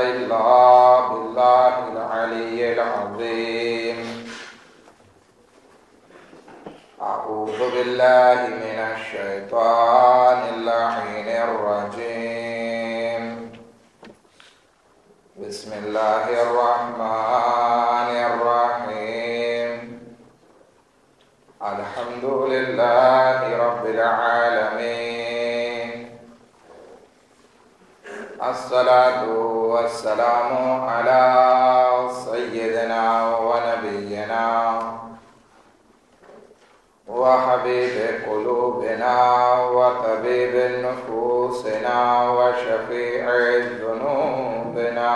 إلا بالله العلي العظيم. أعوذ بالله من الشيطان اللعين الرجيم. بسم الله الرحمن الرحيم. الحمد لله رب العالمين. الصلاة والسلام على سيدنا ونبينا وحبيب قلوبنا وطبيب نفوسنا وشفيع ذنوبنا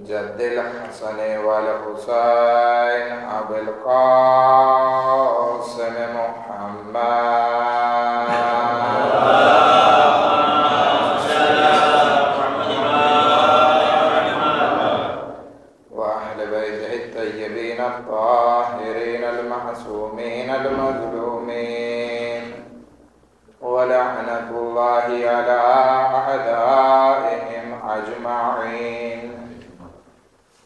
جد الحسن والحسين أبي القاسم محمد وأهل بيته الطيبين الطاهرين المعصومين المظلومين ولعنة الله على أعدائهم أجمعين.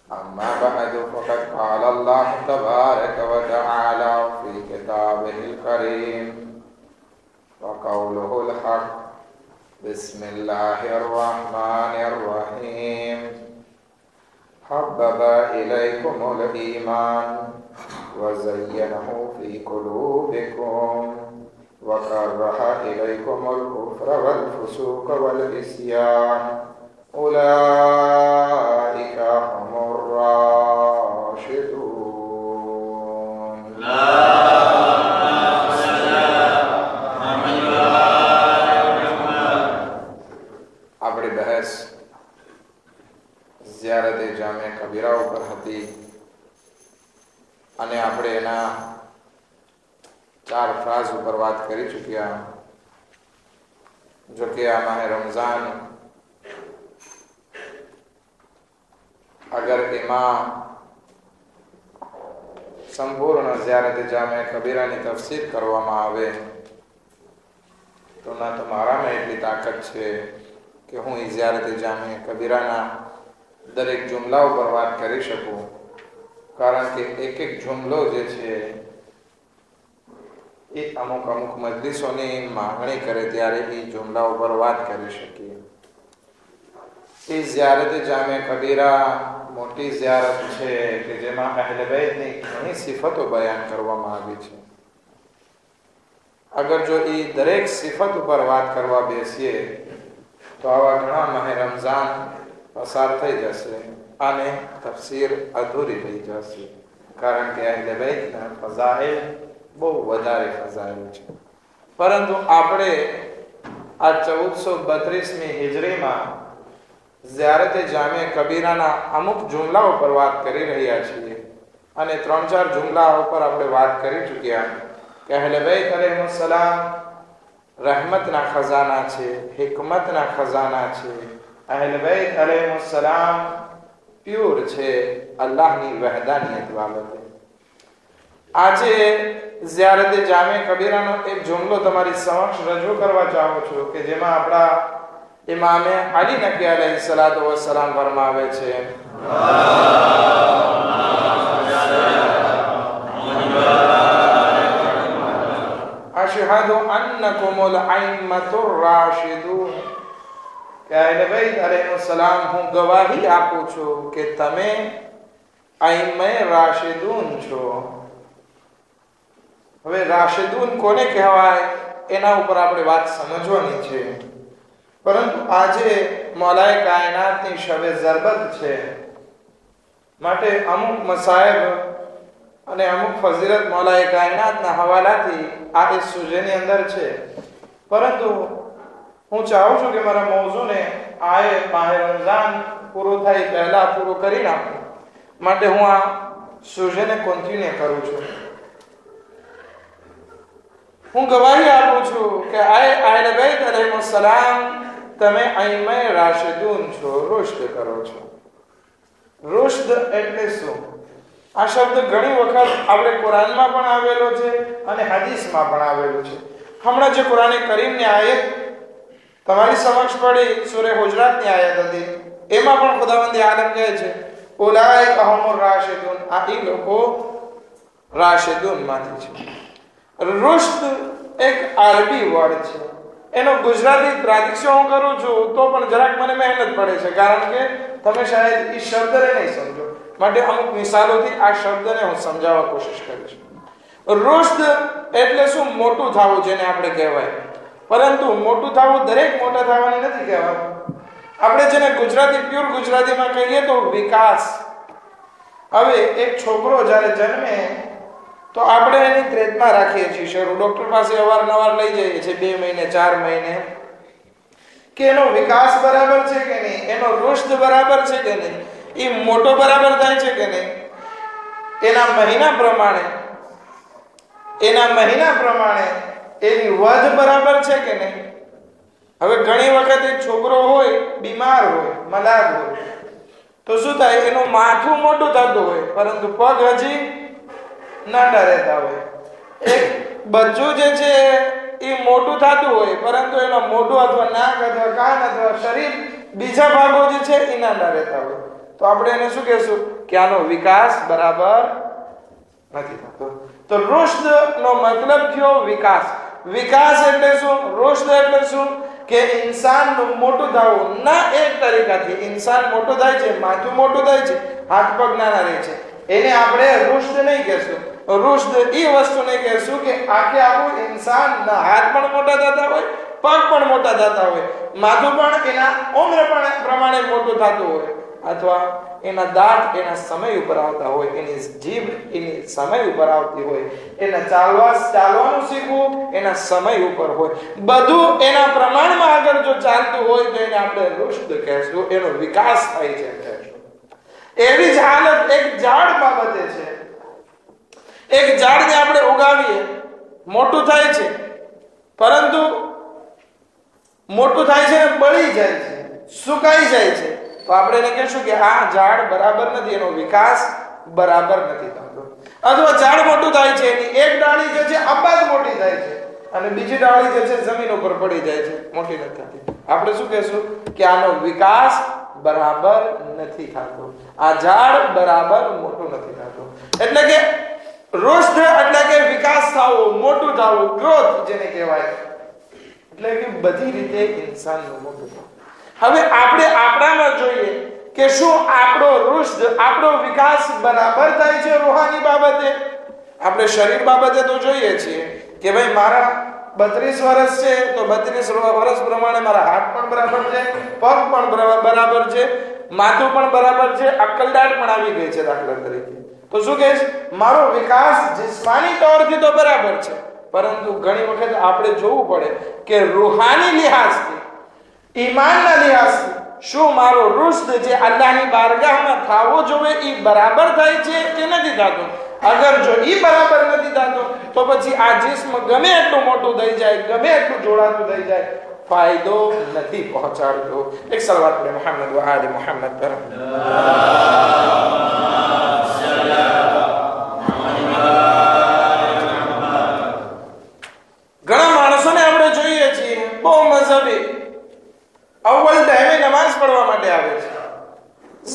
أما بعد فقد قال الله تبارك وتعالى في كتابه الكريم وقوله الحق. بسم الله الرحمن الرحيم. حبب إليكم الإيمان وزينه في قلوبكم وكره إليكم الكفر والفسوق والعصيان أولئك هم الراشدون. આપણી બહેસ ઝિયારતે જામે કબીરા ઉપર હતી અને આપણે એના 4 ફ્રાઝ ઉપર વાત કરી ચૂક્યા. જો કે આ માહે રમઝાન અગર એમાં સંપૂર્ણ ઝિયારતે જામે કબીરાની તફસીર કરવામાં આવે તો ના તો મારામાં એટલી તાકાત છે કે હું એ ઝિયારતે જામે કબીરાના દરેક જુમલા ઉપર વાત કરી શકું, કારણ કે એક એક જુમલો જે છે એ અમુક અમુક મજલિસોની માંગણી કરે ત્યારે એ જુમલા ઉપર વાત કરી શકીએ. એ ઝિયારતે જામે કબીરા મોટી ઝિયારત છે કે જેમાં અહલે બૈતની ઘણી સિફતો બયાન કરવામાં આવી છે. અગર જો એ દરેક સિફત ઉપર વાત કરવા બેસીએ તો આવા ઘણા માહે રમઝાન પસાર થઈ જશે અને તફસીર અધૂરી રહી જશે, કારણ કે અહલે બૈતના ફઝાઇલ બહુ વધારે ફઝાઇલ છે. પરંતુ આપણે આ 1432મી હિજરીમાં ઝિયારતે જામે કબીરાના અમુક જુમલા ઉપર વાત કરી રહ્યા છીએ અને 3-4 જુમલા ઉપર આપણે વાત કરી ચૂક્યા કે અહલે બૈત અલૈહિસ્સલામ રહેમતના ખજાના છે, હિકમતના ખજાના છે. અહલે બૈત અલૈહિસ્સલામ પ્યોર છે અલ્લાહની વહદાનિયત બાબતે. આજે ઝિયારતે જામે કબીરાનો એક જુમલો તમારી સમક્ષ રજૂ કરવા ચાહું છું કે જેમાં આપણા ઇમામે અલી નબી અલૈહિસ્સલાતુ વસ્સલામ ફરમાવે છે અશહદુ અન્નકુમુલ અઇમ્મતુર રાશિદૂન. કે અહલે બૈત અલૈહિસ્સલામ હું ગવાહી આપું છું કે તમે અઇમ્મે રાશિદૂન છો. હવે રાશિદૂન કોને કહેવાય એના ઉપર આપણે વાત સમજવાની છે, પરંતુ આજે મૌલાએ કાયનાતની શબે ઝરબત છે માટે અમુક મસાયબ અને અમુક ફઝીલત મૌલાએ કાયનાતના હવાલાથી આ એક સુજેની અંદર છે. પરંતુ હું ચાહું છું કે મારા મૌઝૂને આએ માહે રમઝાન પૂરું થાય પહેલા પૂરું કરી નાખું, માટે હું આ સુજેને કોન્ટિન્યુ કરું છું. હું ગવાહી આપું છું કે અહલે બૈત અલૈહિસ્સલામ તમે અઇમ્મે રાશિદૂન છો, રુશ્દ કરો છો. રુશ્દ એટલે શું? આ શબ્દ ઘણી વખત આપણે કુરાનમાં પણ આવેલો છે અને હદીસમાં પણ આવેલો છે. હમણાં જે કુરાન કરીમની આયત તમારી સમક્ષ પડી સૂરે હુજરાતની આયત હતી, એમાં પણ ખુદાવંદ આલમ કહે છે ઉલાઇકા હુમુર રાશિદૂન, આ ઈ લોકો રાશિદૂન માંથી છે. રુશ્દ એક અરબી વર્ડ છે, એનો ગુજરાતી પ્રાદિક્ષ્ય હું કરું છું તો પણ જરાક મને મહેનત પડે છે, કારણ કે તમે શાયદ એ શબ્દને નહીં સમજો, માટે અમુક મિસાલોથી આ શબ્દને હું સમજાવવા કોશિશ કરીશ. રુશ્દ એટલે શું? મોટું થવું, જેને આપણે કહેવાય. પરંતુ મોટું થવું દરેક મોટા થવાને નથી કહેવાતું. આપણે જેને ગુજરાતી પ્યોર ગુજરાતીમાં કહીએ તો વિકાસ. હવે એક છોકરો જ્યારે જન્મે તો આપણે એની ત્રેતમાં રાખીએ છીએ, શરૂ ડોક્ટર પાસે અવારનવાર લઈ જઈએ છીએ 2 મહિને 4 મહિને, કે એનો વિકાસ બરાબર છે કે નહીં, એનો રુશ્દ બરાબર છે કે નહીં, એ મોટો બરાબર થાય છે કે નહીં, એના મહિના પ્રમાણે એની વધ બરાબર છે કે નહીં. હવે ઘણી વખત એક છોકરો હોય બીમાર હોય, મલાડ હોય, તો શું થાય? એનું માથું મોટું થતું હોય પરંતુ પગ હજી નાના રહેતા હોય. એક બચ્ચું જે છે એ મોટું થતું હોય પરંતુ એનો મોઢું અથવા નાક અથવા કાન અથવા શરીર બીજા ભાગો જે છે એ નાના રહેતા હોય, તો આપણે એને શું કહેશું? કે આનો વિકાસ બરાબર નથી થતો. તો રુશ્દ નો મતલબ થયો વિકાસ. વિકાસ એટલે શું? રુશ્દ એટલે શું? કે ઇન્સાનનું મોટું થવું. ના એક તરીકાથી ઇન્સાન મોટો થાય છે, માથું મોટું થાય છે, હાથ પગ નાના રહે છે, એને આપણે રુશ્દ નહીં કહેશું. રુશ્દ એ વસ્તુને કહેશું કે આખું ઇન્સાન ના હાથ પણ મોટા થતા હોય, પગ પણ મોટા થતા હોય, માથું પણ એના ઉંમર પ્રમાણે મોટું થતું હોય, અથવા એના દાંત એના સમય ઉપર આવતા હોય, એની જીભ એની સમય ઉપર આવતી હોય, એના ચાલવાનું શીખવું એના સમય ઉપર હોય, બધું એના પ્રમાણમાં આગળ જો ચાલતું હોય તો એને આપણે રુશ્દ કહેશું, એનો વિકાસ થાય છે કહેશું. એવી જ હાલત એક ઝાડ બાબતે છે. એક ઝાડને આપણે ઉગાવીએ, મોટું થાય છે, પરંતુ મોટું થાય છે ને બળી જાય છે, સુકાઈ જાય છે, તો આપણે એને કહેશું કે આ ઝાડ બરાબર નથી, એનો વિકાસ બરાબર નથી થતો. અથવા ઝાડ મોટું થાય છે, એની એક ડાળી જે છે અબાદ મોટી થાય છે અને બીજી ડાળી જે છે જમીન ઉપર પડી જાય છે, મોટી નથી થતી. આપણે શું કહેશું? કે આનો વિકાસ બરાબર નથી થતો, આ ઝાડ બરાબર મોટું નથી થતું. એટલે કે રુશ્દ એટલે કે વિકાસ થવો, મોટું થવું, ગ્રોથ જેને કહેવાય, એટલે કે બધી રીતે ઇન્સાનનું મોટું થવું. હવે આપણે આપણામાં જોઈએ કે શું આપણો રુશ્દ, આપણો વિકાસ બરાબર થાય છે રૂહાની બાબતે. આપણે શરીર બાબતે તો જોઈએ છીએ કે ભાઈ મારા 32 વર્ષ છે તો 32 વર્ષ પ્રમાણે મારા હાથ પણ બરાબર છે, પગ પણ બરાબર છે, માથું પણ બરાબર છે, અક્કલદાટ પણ આવી ગઈ છે દાખલા તરીકે. તો શું કહે છે? મારો વિકાસ જિસ્માની તौरથી તો બરાબર છે, પરંતુ ઘણી વખત આપણે જોવું પડે કે રૂહાની લિહાઝથી, ઈમાનના લિહાઝથી શું મારો રુશ્દ જે અલ્લાહની બારગાહમાં થવો જોઈએ એ બરાબર થાય છે કે નથી થતો. અગર જો એ બરાબર નથી થતો તો પછી આ જિસ્મ ગમે એટલું મોટું થઈ જાય, ગમે એટલું જોડાતું થઈ જાય, ફાયદો નથી પહોંચાડતો. એક સલવાત પડે મુહમ્મદ વ આલે મુહમ્મદ પર. ઘણા માણસોને આપણે જોઈએ છીએ બહુ મઝહબી, અવ્વલ ટાઈમે નમાઝ પડવા માટે આવે છે,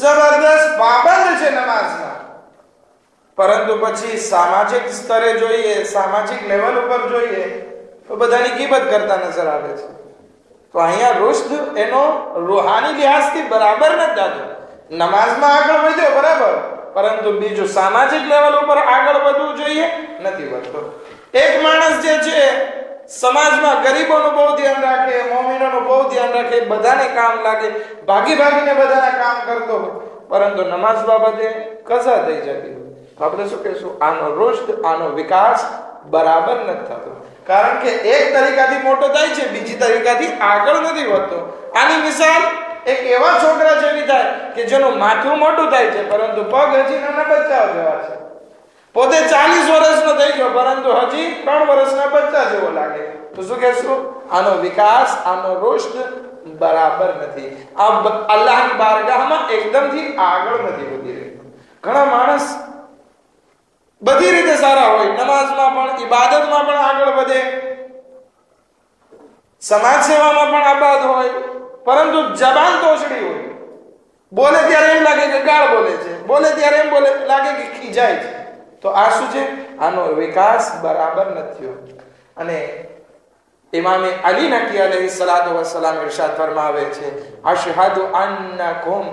જબરદસ્ત પાબંદ છે નમાઝના, પરંતુ પછી સામાજિક સ્તરે જોઈએ, સામાજિક લેવલ ઉપર જોઈએ તો બધાની ગીબત કરતા નજર આવે છે. તો અહીંયા રુશ્દ એનો રૂહાની લિહાઝથી બરાબર નથી થતો. નમાઝમાં આગળ વધ્યો બરાબર, પરંતુ બીજું સામાજિક લેવલ ઉપર આગળ વધવું જોઈએ, નથી વધતો. એક માણસ જે છે સમાજમાં ગરીબોનું બહુ ધ્યાન રાખે, મોમિનોનું બહુ ધ્યાન રાખે, બધાને કામ લાગે, ભાગીને બધાના કામ કરતો હોય, પરંતુ નમાઝ બાબતે કઝા થઈ જતી હોય, તો આપણે શું કહેશું? આનો રુશ્દ, આનો વિકાસ બરાબર નથી થતો, કારણ કે એક તરીકાથી મોટો થાય છે, બીજી તરીકાથી આગળ નથી વધતો. આની મિસાલ એક એવા છોકરા જેવી થાય કે જેનું માથું મોટું થાય છે પરંતુ પગ હજી નાના બચ્ચાઓ જેવા છે, પોતે 40 વર્ષનો થઈ ગયો પરંતુ હજી 3 વર્ષના બચ્ચા જેવો લાગે, તો શું કહેશું? આનો વિકાસ, આનો રુશ્દ બરાબર નથી, આ અલ્લાહની બારગાહમાં એકદમથી આગળ નથી વધી રહ્યો. ઘણા માણસ બધી રીતે સારા હોય, નમાઝમાં પણ, ઇબાદતમાં પણ આગળ વધે, સમાજ સેવામાં પણ આબાદ હોય, પરંતુ જબાન તોછડી હોય. બોલે ત્યારે એમ લાગે કે ગાળ બોલે છે, બોલે ત્યારે એમ બોલે લાગે કે ખીજાય છે. તો આ શું છે? આનો વિકાસ બરાબર નથી. અને ઇમામે અલી નકી અલૈહિ સલાતુ વસ્સલામ ઇરશાદ ફરમાવે છે, અશહદુ અન્નકુમ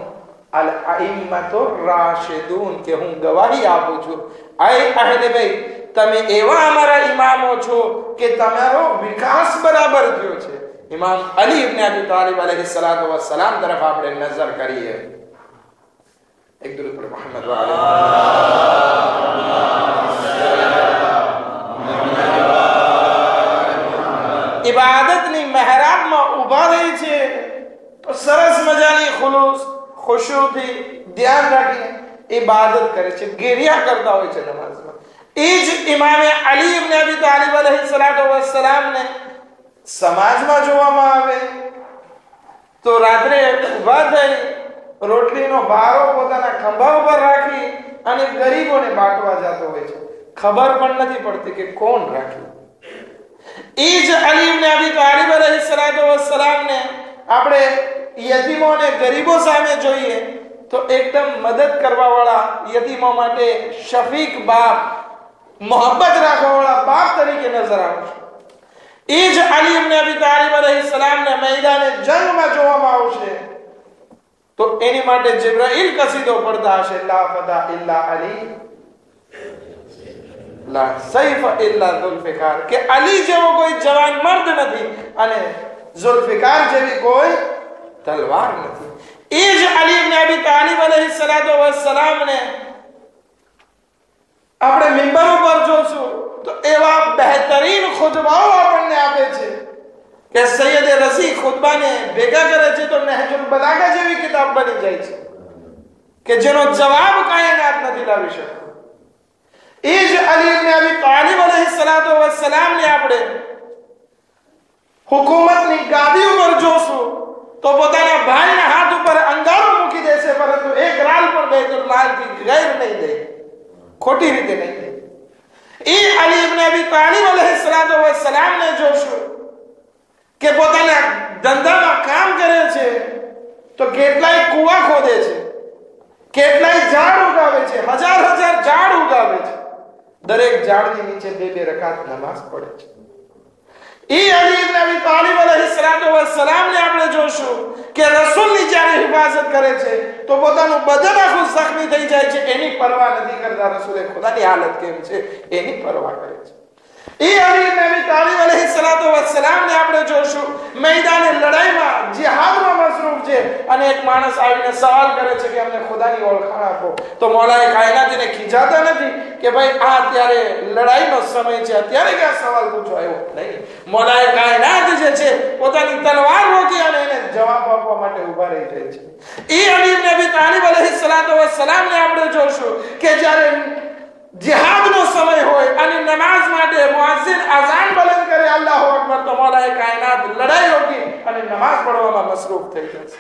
અલ અઇમ્મતુ રાશિદૂન, કે હું ગવાહી આપું છું આય અહલે બેત, તમે એવા અમારા ઇમામો છો કે તમારો વિકાસ બરાબર થયો છે. ઇમામ અલી ઇબ્ન અબી તાલિબ અલૈહિ સલાતુ વસ્સલામ તરફ આપણે નજર કરીએ. એક દરૂદ પર મુહમ્મદ વ અલૈહિ ઇબાદતની મહેરાબમાં ઊભા રહી છે તો સરસ મજાની ખુલૂસ ખુશૂથી ધ્યાન રાખીને ઇબાદત કરે છે, ગેરિયા કરતા હોય છે નમાઝમાં. એ જ ઇમામે અલી ઇબ્ન અબી તાલિબ અલૈહિ સલાતુ વસ્સલામને સમાજમાં જોવામાં આવે તો રાત્રે ઊભા થઈ રોટલીનો બારો પોતાના ખંભા ઉપર રાખી અને ગરીબોને બાંટવા જતો હોય છે. ખબર પણ નથી પડતી કે કોણ રાખ્યું. એ જ અલી ઇબ્ન અબી તાલિબ અલૈહિ સલાતુ વસ્સલામને આપણે યતીમો અને ગરીબો સામે જોઈએ તો એકદમ મદદ કરવા વાળા, યતીમો માટે શફીક બાપ, મોહબ્બત રાખવા વાળા બાપ તરીકે નજર આવશે. એ જ અલી ઇબ્ન અબી તાલિબ અલૈહિ સલામને મેદાને જંગમાં જોવામાં આવશે તો એની માટે જિબ્રાઈલ કસીદો પડતા હશે, લા ફદા ઇલ્લા અલી લા સૈફ ઇલ્લા ઝુલ્ફિકાર, કે અલી જેવો કોઈ જવાન મર્દ નથી અને ઝુલ્ફિકાર જેવી કોઈ તલવાર નથી. એ જ અલી ઇબ્ન અબી તાલિબ અલૈહિ સલાતુ વસ્સલામને આપણે મિંબર ઉપર જોશું તો એવા બહેતરીન ખુતબાઓ આપણને આપે છે કે સૈયદ રઝી ખુતબાને ભેગા કરે છે તો નહજુલ બલાગા જેવી કિતાબ બની જાય છે કે જેનો જવાબ કાયનાત નથી લાવી શકતો. એ જ અલી ઇબ્ન અબી તાલિબ અલૈહિ સલાતુ વસ્સલામને આપણે હુકુમતની ગાદી ઉપર જોશું તો પોતાના ભાઈના હાથ ઉપર અંગારો મૂકી દેશે, પરંતુ એક રાલ પણ બેતુલ માલથી ગૈર નહીં દે, ખોટી રીતે નહીં દે. એ અલી ઇબ્ન અબી તાલિબ અલૈહિ સલાતુ વસ્સલામને જોશું કે પોતાના ધંધામાં કામ કરે છે તો કેટલાય કુવા ખોદે છે, કેટલાય ઝાડ ઉગાવે છે, હજાર હજાર ઝાડ ઉગાવે છે, દરેક ઝાડની નીચે બે બે રકાત નમાઝ પડે છે. એ અલી ઇબ્ન અબી તાલિબ અલૈહિ સલાતુ વસ્સલામને આપણે જોશું કે રસૂલની જ્યારે હિફાજત કરે છે તો પોતાનું બદન આખું જખ્મી થઈ જાય છે, એની પરવા નથી કરતા. રસૂલે ખુદાની હાલત કેમ છે એની પરવા કરે છે. એ અલી ઇબ્ન અબી તાલિબ અલૈહિ સલાતુ વસ્સલામને આપણે જોશું મેદાને લડાઈમાં જિહાદમાં મસરૂફ છે અને એક માણસ આવીને સવાલ કરે છે કે અમને ખુદાની ઓળખાણ આપો તો મૌલાએ કાયનાત એને ખીજાતા નથી કે ભાઈ આ અત્યારે લડાઈનો સમય છે, અત્યારે ક્યાં સવાલ પૂછો, આવ્યો નહીં. મૌલાએ કાયનાત જે છે પોતાની તલવાર રોકી અને એને જવાબ આપવા માટે ઊભા રહી જાય છે. એ અલી ઇબ્ન અબી તાલિબ અલૈહિ સલાતુ વસ્સલામને આપણે જોશું કે જ્યારે जिहादનો સમય હોય અને નમાઝ માટે મુઅઝ્ઝિન અઝાન બુલંદ કરે અલ્લાહુ અકબર તો મૌલાએ કાયનાત લડાઈ રોકી અને નમાઝ પઢવામાં મસરૂફ થઈ જશે.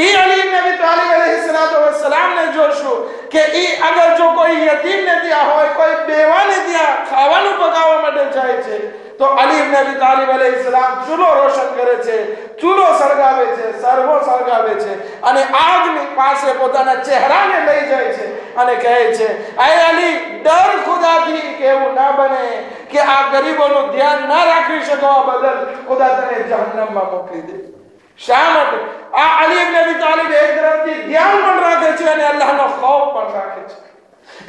એ અલી ઇબ્ન અબી તાલિબ અલૈહિ સલાતુ વસ્સલામને જોશું કે એ અગર જો કોઈ યતીમને ત્યાં હોય, કોઈ બેવાને ત્યાં ખાવાનું પકાવવા માટે જાય છે તો અલી ઇબ્ન અબી તાલિબ અલૈહિ સલામ ચૂલો રોશન કરે છે, ચૂલો સળગાવે છે, સરવો સળગાવે છે અને આગની પાસે પોતાના ચહેરાને લઈ જાય છે અને કહે છે, અય અલી ડર ખુદાથી કે એવું ના બને કે આ ગરીબોનું ધ્યાન ના રાખી શકો બદલ ખુદા તને જહન્નમમાં મોકલી દે. શા માટે? આ અલી ઇબ્ન અબી તાલિબ એક તરફથી ધ્યાન પણ રાખે છે અને અલ્લાહનો ખૌફ પણ રાખે છે.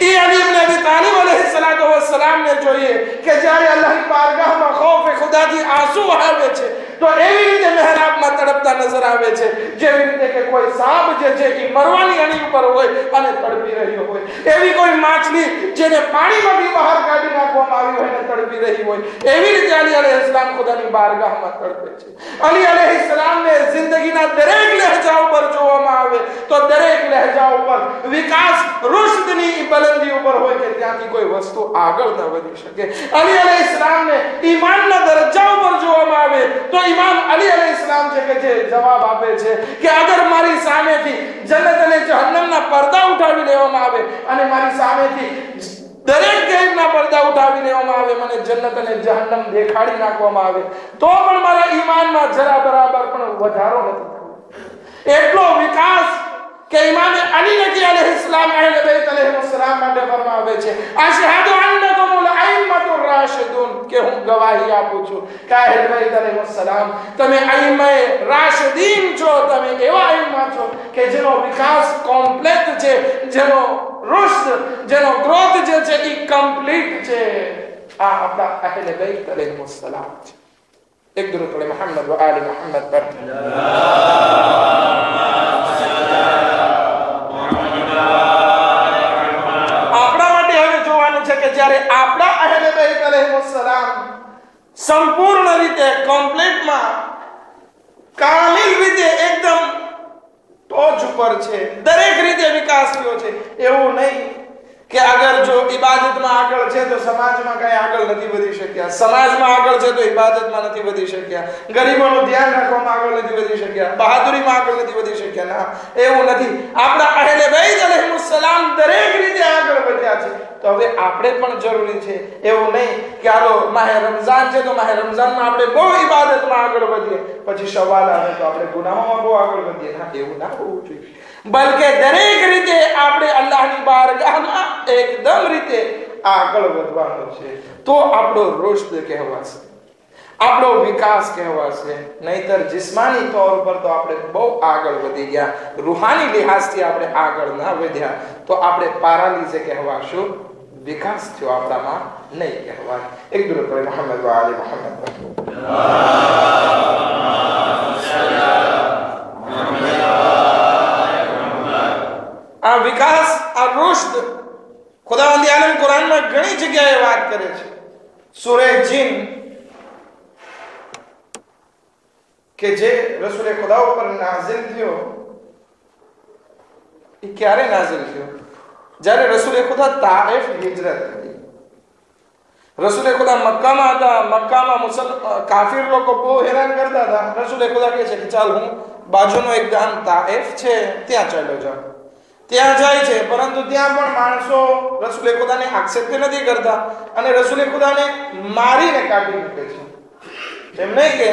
એ અલી ઇબ્ન અબી તાલિબ અલૈહિ સલાતુ વસ્સલામને જોઈએ કે જ્યારે અલ્લાહની બારગાહમાં ખૌફ ખુદાથી આંસુ વહાવે છે તો એવી રીતે મહેરાબમાં તડપતા નજર આવે છે જેવી રીતે કે કોઈ સાપ જે છે એ મરવાની અણી ઉપર હોય અને તડપી રહ્યો હોય, એવી કોઈ માછલી જેને પાણીમાંથી બહાર કાઢી નાખવામાં આવી હોય અને તડપી રહી હોય, એવી રીતે અલી અલૈહિસ્સલામ ખુદાની બારગાહમાં તડપે છે. અલી અલૈહિસ્સલામને જિંદગીના દરેક લહેજા ઉપર જોવામાં આવે તો દરેક લહેજા ઉપર વિકાસ રુશ્દની બલંદી ઉપર હોય કે ત્યાંથી કોઈ વસ્તુ આગળ ન વધી શકે. અલી અલૈહિસ્સલામને ઈમાનના દરજ્જા ઉપર જોવામાં આવે તો ઇમામ અલી અલૈહિસ્સલામ છે કે જે જવાબ આપે છે કે અગર મારી સામેથી જન્નત અને જહન્નમના પડદા ઉઠાવી લેવામાં આવે અને મારી સામેથી દરેક ગેરના પડદા ઉઠાવી લેવામાં આવે, મને જન્નત અને જહન્નમ દેખાડી નાખવામાં આવે, તો પણ મારા ઈમાનમાં જરા બરાબર પણ વધારો નથી થતો. એટલો વિકાસ કે ઇમામ અલી નબી અલૈહિસ્સલામ અહલે બેત અલૈહિસ્સલામ માટે ફરમાવે છે, અશહદુ અન્નકુમ અલ-અઇમ્મતુર રાશિદૂન, કે હું ગવાહી આપું છું કે અહલે બેત અલૈહિસ્સલામ તમે અઇમ્માએ રાશિદીન છો, તમે એવા અઇમ્મા છો કે જેનો વિકાસ કોમ્પ્લેટ છે, જેનો રુશ્દ, જેનો ગ્રોથ જે છે એ કમ્પ્લીટ છે. આ આપણા અહલે બેત અલૈહિસ્સલામ છે. એક દરૂદ પઢે મુહમ્મદ વ આલે મુહમ્મદ પર. જ્યારે આપણા અહલે બેત અલૈહિસ્સલામ સંપૂર્ણ રીતે કોમ્પ્લીટમાં કામિલ રીતે એકદમ ટોચ ઉપર છે, દરેક રીતે વિકાસ થયો છે, એવું નહીં કે અગર જો ઇબાદતમાં આગળ છે તો સમાજમાં કઈ આગળ નથી વધી શક્યા, સમાજમાં આગળ છે તો ઇબાદતમાં નથી વધી શક્યા, ગરીબોનું ધ્યાન રાખવામાં આગળ નથી વધી શક્યા, બહાદુરીમાં આગળ નથી વધી શક્યા. ના, એવું નથી. આપણા અહલે બેત અલૈહિસ્સલામ દરેક રીતે આગળ વધ્યા છે. તો હવે આપણે પણ જરૂરી છે, એવું નહીં કે આલો માહે રમઝાન છે તો માહે રમઝાનમાં આપણે બહુ ઇબાદતમાં આગળ વધીએ, પછી શવાલ આવે તો આપણે ગુનાહોમાં બહુ આગળ વધીએ. ના, એવું ના હોવું જોઈએ. બલકે દરેક રીતે આપણે અલ્લાહની બારગાહમાં એકદમ રીતે આગળ વધવાનું છે, તો આપણો રુશ્દ કહેવાશે, આપણો વિકાસ કહેવાશે. નહીતર જિસ્માની તौर પર તો આપણે બહુ આગળ વધી ગયા, રૂહાની લિહાઝથી આપણે આગળ ના વધ્યા તો આપણે પારાલીઝે કહેવાશું, વિકાસ થયો આપણામાં નહીં કહેવાય. એક દરૂદ પઢે મુહમ્મદ વ આલે મુહમ્મદ. આ વિકાસ, આ રુશ્દ ખુદાવંદ આલમ કુરાનમાં ઘણી જગ્યાએ વાત કરે છે. સૂરે જીન કે જે રસૂલ ખુદા ઉપર નાઝિલ થયો, એ ક્યારે નાઝિલ થયો? જ્યારે રસૂલ ખુદા તાઇફ હિજરત કરી. રસૂલ ખુદા મક્કામાં હતા, મક્કામાં કાફિર લોકો બહુ હેરાન કરતા હતા. રસૂલ ખુદા કહે છે કે ચાલ હું બાજુનો એક ગામ તાઇફ છે ત્યાં ચાલ્યો જાઉં. ત્યાં જાય છે, પરંતુ ત્યાં પણ માણસો રસૂલ ખુદાને એક્સેપ્ટ નથી કરતા અને રસૂલ ખુદાને મારીને કાઢી મૂકે છે. એમ નહીં કે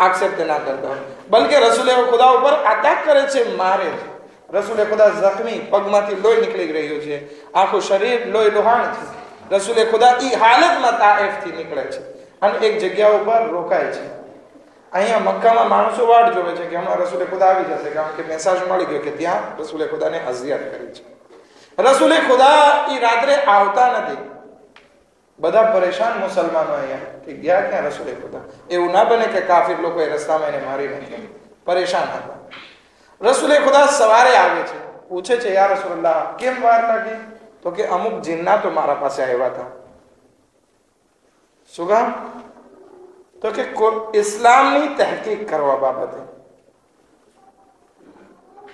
એક્સેપ્ટ ના કરતા, બલકે રસૂલ ખુદા ઉપર અટેક કરે છે, મારે છે. રસૂલ ખુદા જખ્મી, પગમાંથી લોહી નીકળી રહ્યું છે, આખું શરીર લોહી લોહાણ છે. રસૂલ ખુદા એ હાલતમાં તાઇફથી નીકળે છે અને એક જગ્યા ઉપર રોકાય છે. અહીંયા મક્કામાં માણસો વાટ જોવે છે કે હમણાં રસૂલ ખુદા આવી જશે, કારણ કે મેસેજ મળી ગયો કે ત્યાં રસૂલ ખુદાને અઝિયત કરી છે. રસૂલ ખુદા એ રાત્રે આવતા નથી. બધા પરેશાન મુસલમાનો અહીંયા કે ગયા ક્યાં રસૂલ ખુદા? એવું ના બને કે કાફિર લોકો એ રસ્તામાં એને મારી નાખ્યા, પરેશાન હતા. રસૂલ ખુદા સવારે આવે છે, પૂછે છે યા રસૂલલ્લાહ કેમ વાર લાગી? તો કે અમુક જિન્નાતો મારા પાસે આવ્યા હતા. શું કામ? તો કે ઇસ્લામની તહકીક કરવા બાબતે,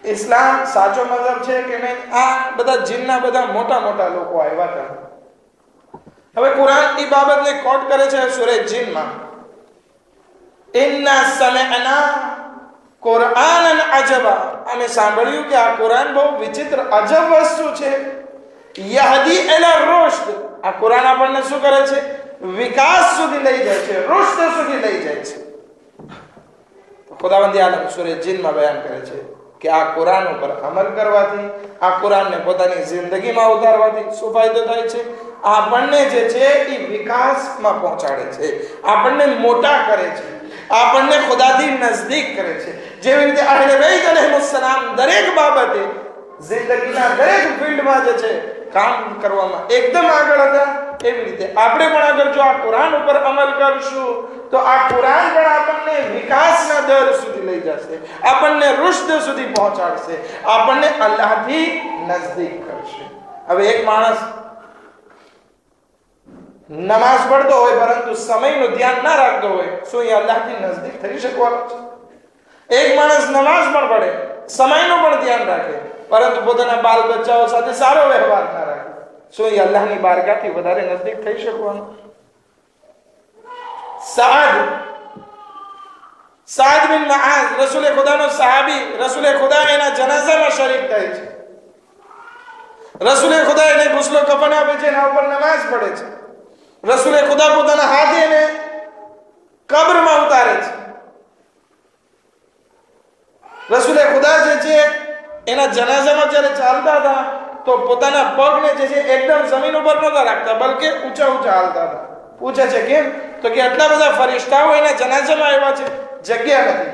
ઇસ્લામ સાચો મતલબ છે કે નહીં, આ બધા જીનના બધા મોટા મોટા લોકો આવ્યા હતા. હવે કુરાન એ બાબતને કોટ કરે છે સૂરે જીનમાં, ઇન્ના સમિઅના કુરઆનન અજબા, અમે સાંભળ્યું કે આ કુરાન બહુ વિચિત્ર અજબ વસ્તુ છે. યહદી ઇલા રુશ્દ, આ કુરાન આપણને શું કરે છે? વિકાસ સુધી લઈ જાય છે, રુશ્દ સુધી લઈ જાય છે. ખુદાવંદ આલમ સૂરે જીનમાં બયાન કરે છે કે આ કુરાન ઉપર અમલ કરવાથી, આ કુરાનને પોતાની જિંદગીમાં ઉતારવાથી શું ફાયદો થાય છે? આપણને જે છે એ વિકાસમાં પહોંચાડે છે, આપણને મોટા કરે છે, આપણને ખુદાથી નજદીક કરે છે. જેવી રીતે અહલે બેત અલૈહિસ્સલામ દરેક બાબતે જિંદગીના દરેક ફિલ્ડમાં જે છે કામ કરવામાં એકદમ આગળ હતા, એવી રીતે આપણે પણ અગર જો આ કુરાન ઉપર અમલ કરશું તો આ કુરાન પણ આપણને વિકાસના દર સુધી લઈ જશે, આપણને રુશ્દ સુધી પહોંચાડશે, આપણને અલ્લાહથી નજદીક કરશે. હવે એક માણસ નમાઝ પઢતો હોય પરંતુ સમયનું ધ્યાન ના રાખતો હોય, શું એ અલ્લાહથી નજદીક થઈ શકવાનો છે? એક માણસ નમાઝ પણ પઢે, સમયનું પણ ધ્યાન રાખે, પરંતુ પોતાના બાલ બચ્ચાઓ સાથે સારો વ્યવહાર ના રાખે, શું એ અલ્લાહની બારગાહથી વધારે નજદીક થઈ શકવાનો? સાદ બિન મુઆઝ રસૂલ ખુદાનો સહાબી, રસૂલ ખુદા એના જનાઝામાં શરીક થાય છે. રસૂલે ખુદા એને ગુસ્લો કફન આપે છે, એના ઉપર નમાઝ પડે છે. રસૂલે ખુદા પોતાના હાથે એને કબ્રમાં ઉતારે છે. રસૂલે ખુદા જે છે એના જનાઝામાં જ્યારે ચાલતા હતા તો પોતાના પગને જે છે એકદમ જમીન ઉપર નહોતા રાખતા, બલકે ઊંચા ઊંચા હાલતા હતા. પૂછે છે કેમ? તો કે આટલા બધા ફરિશ્તાઓ એના જનાઝામાં આવ્યા છે, જગ્યા નથી.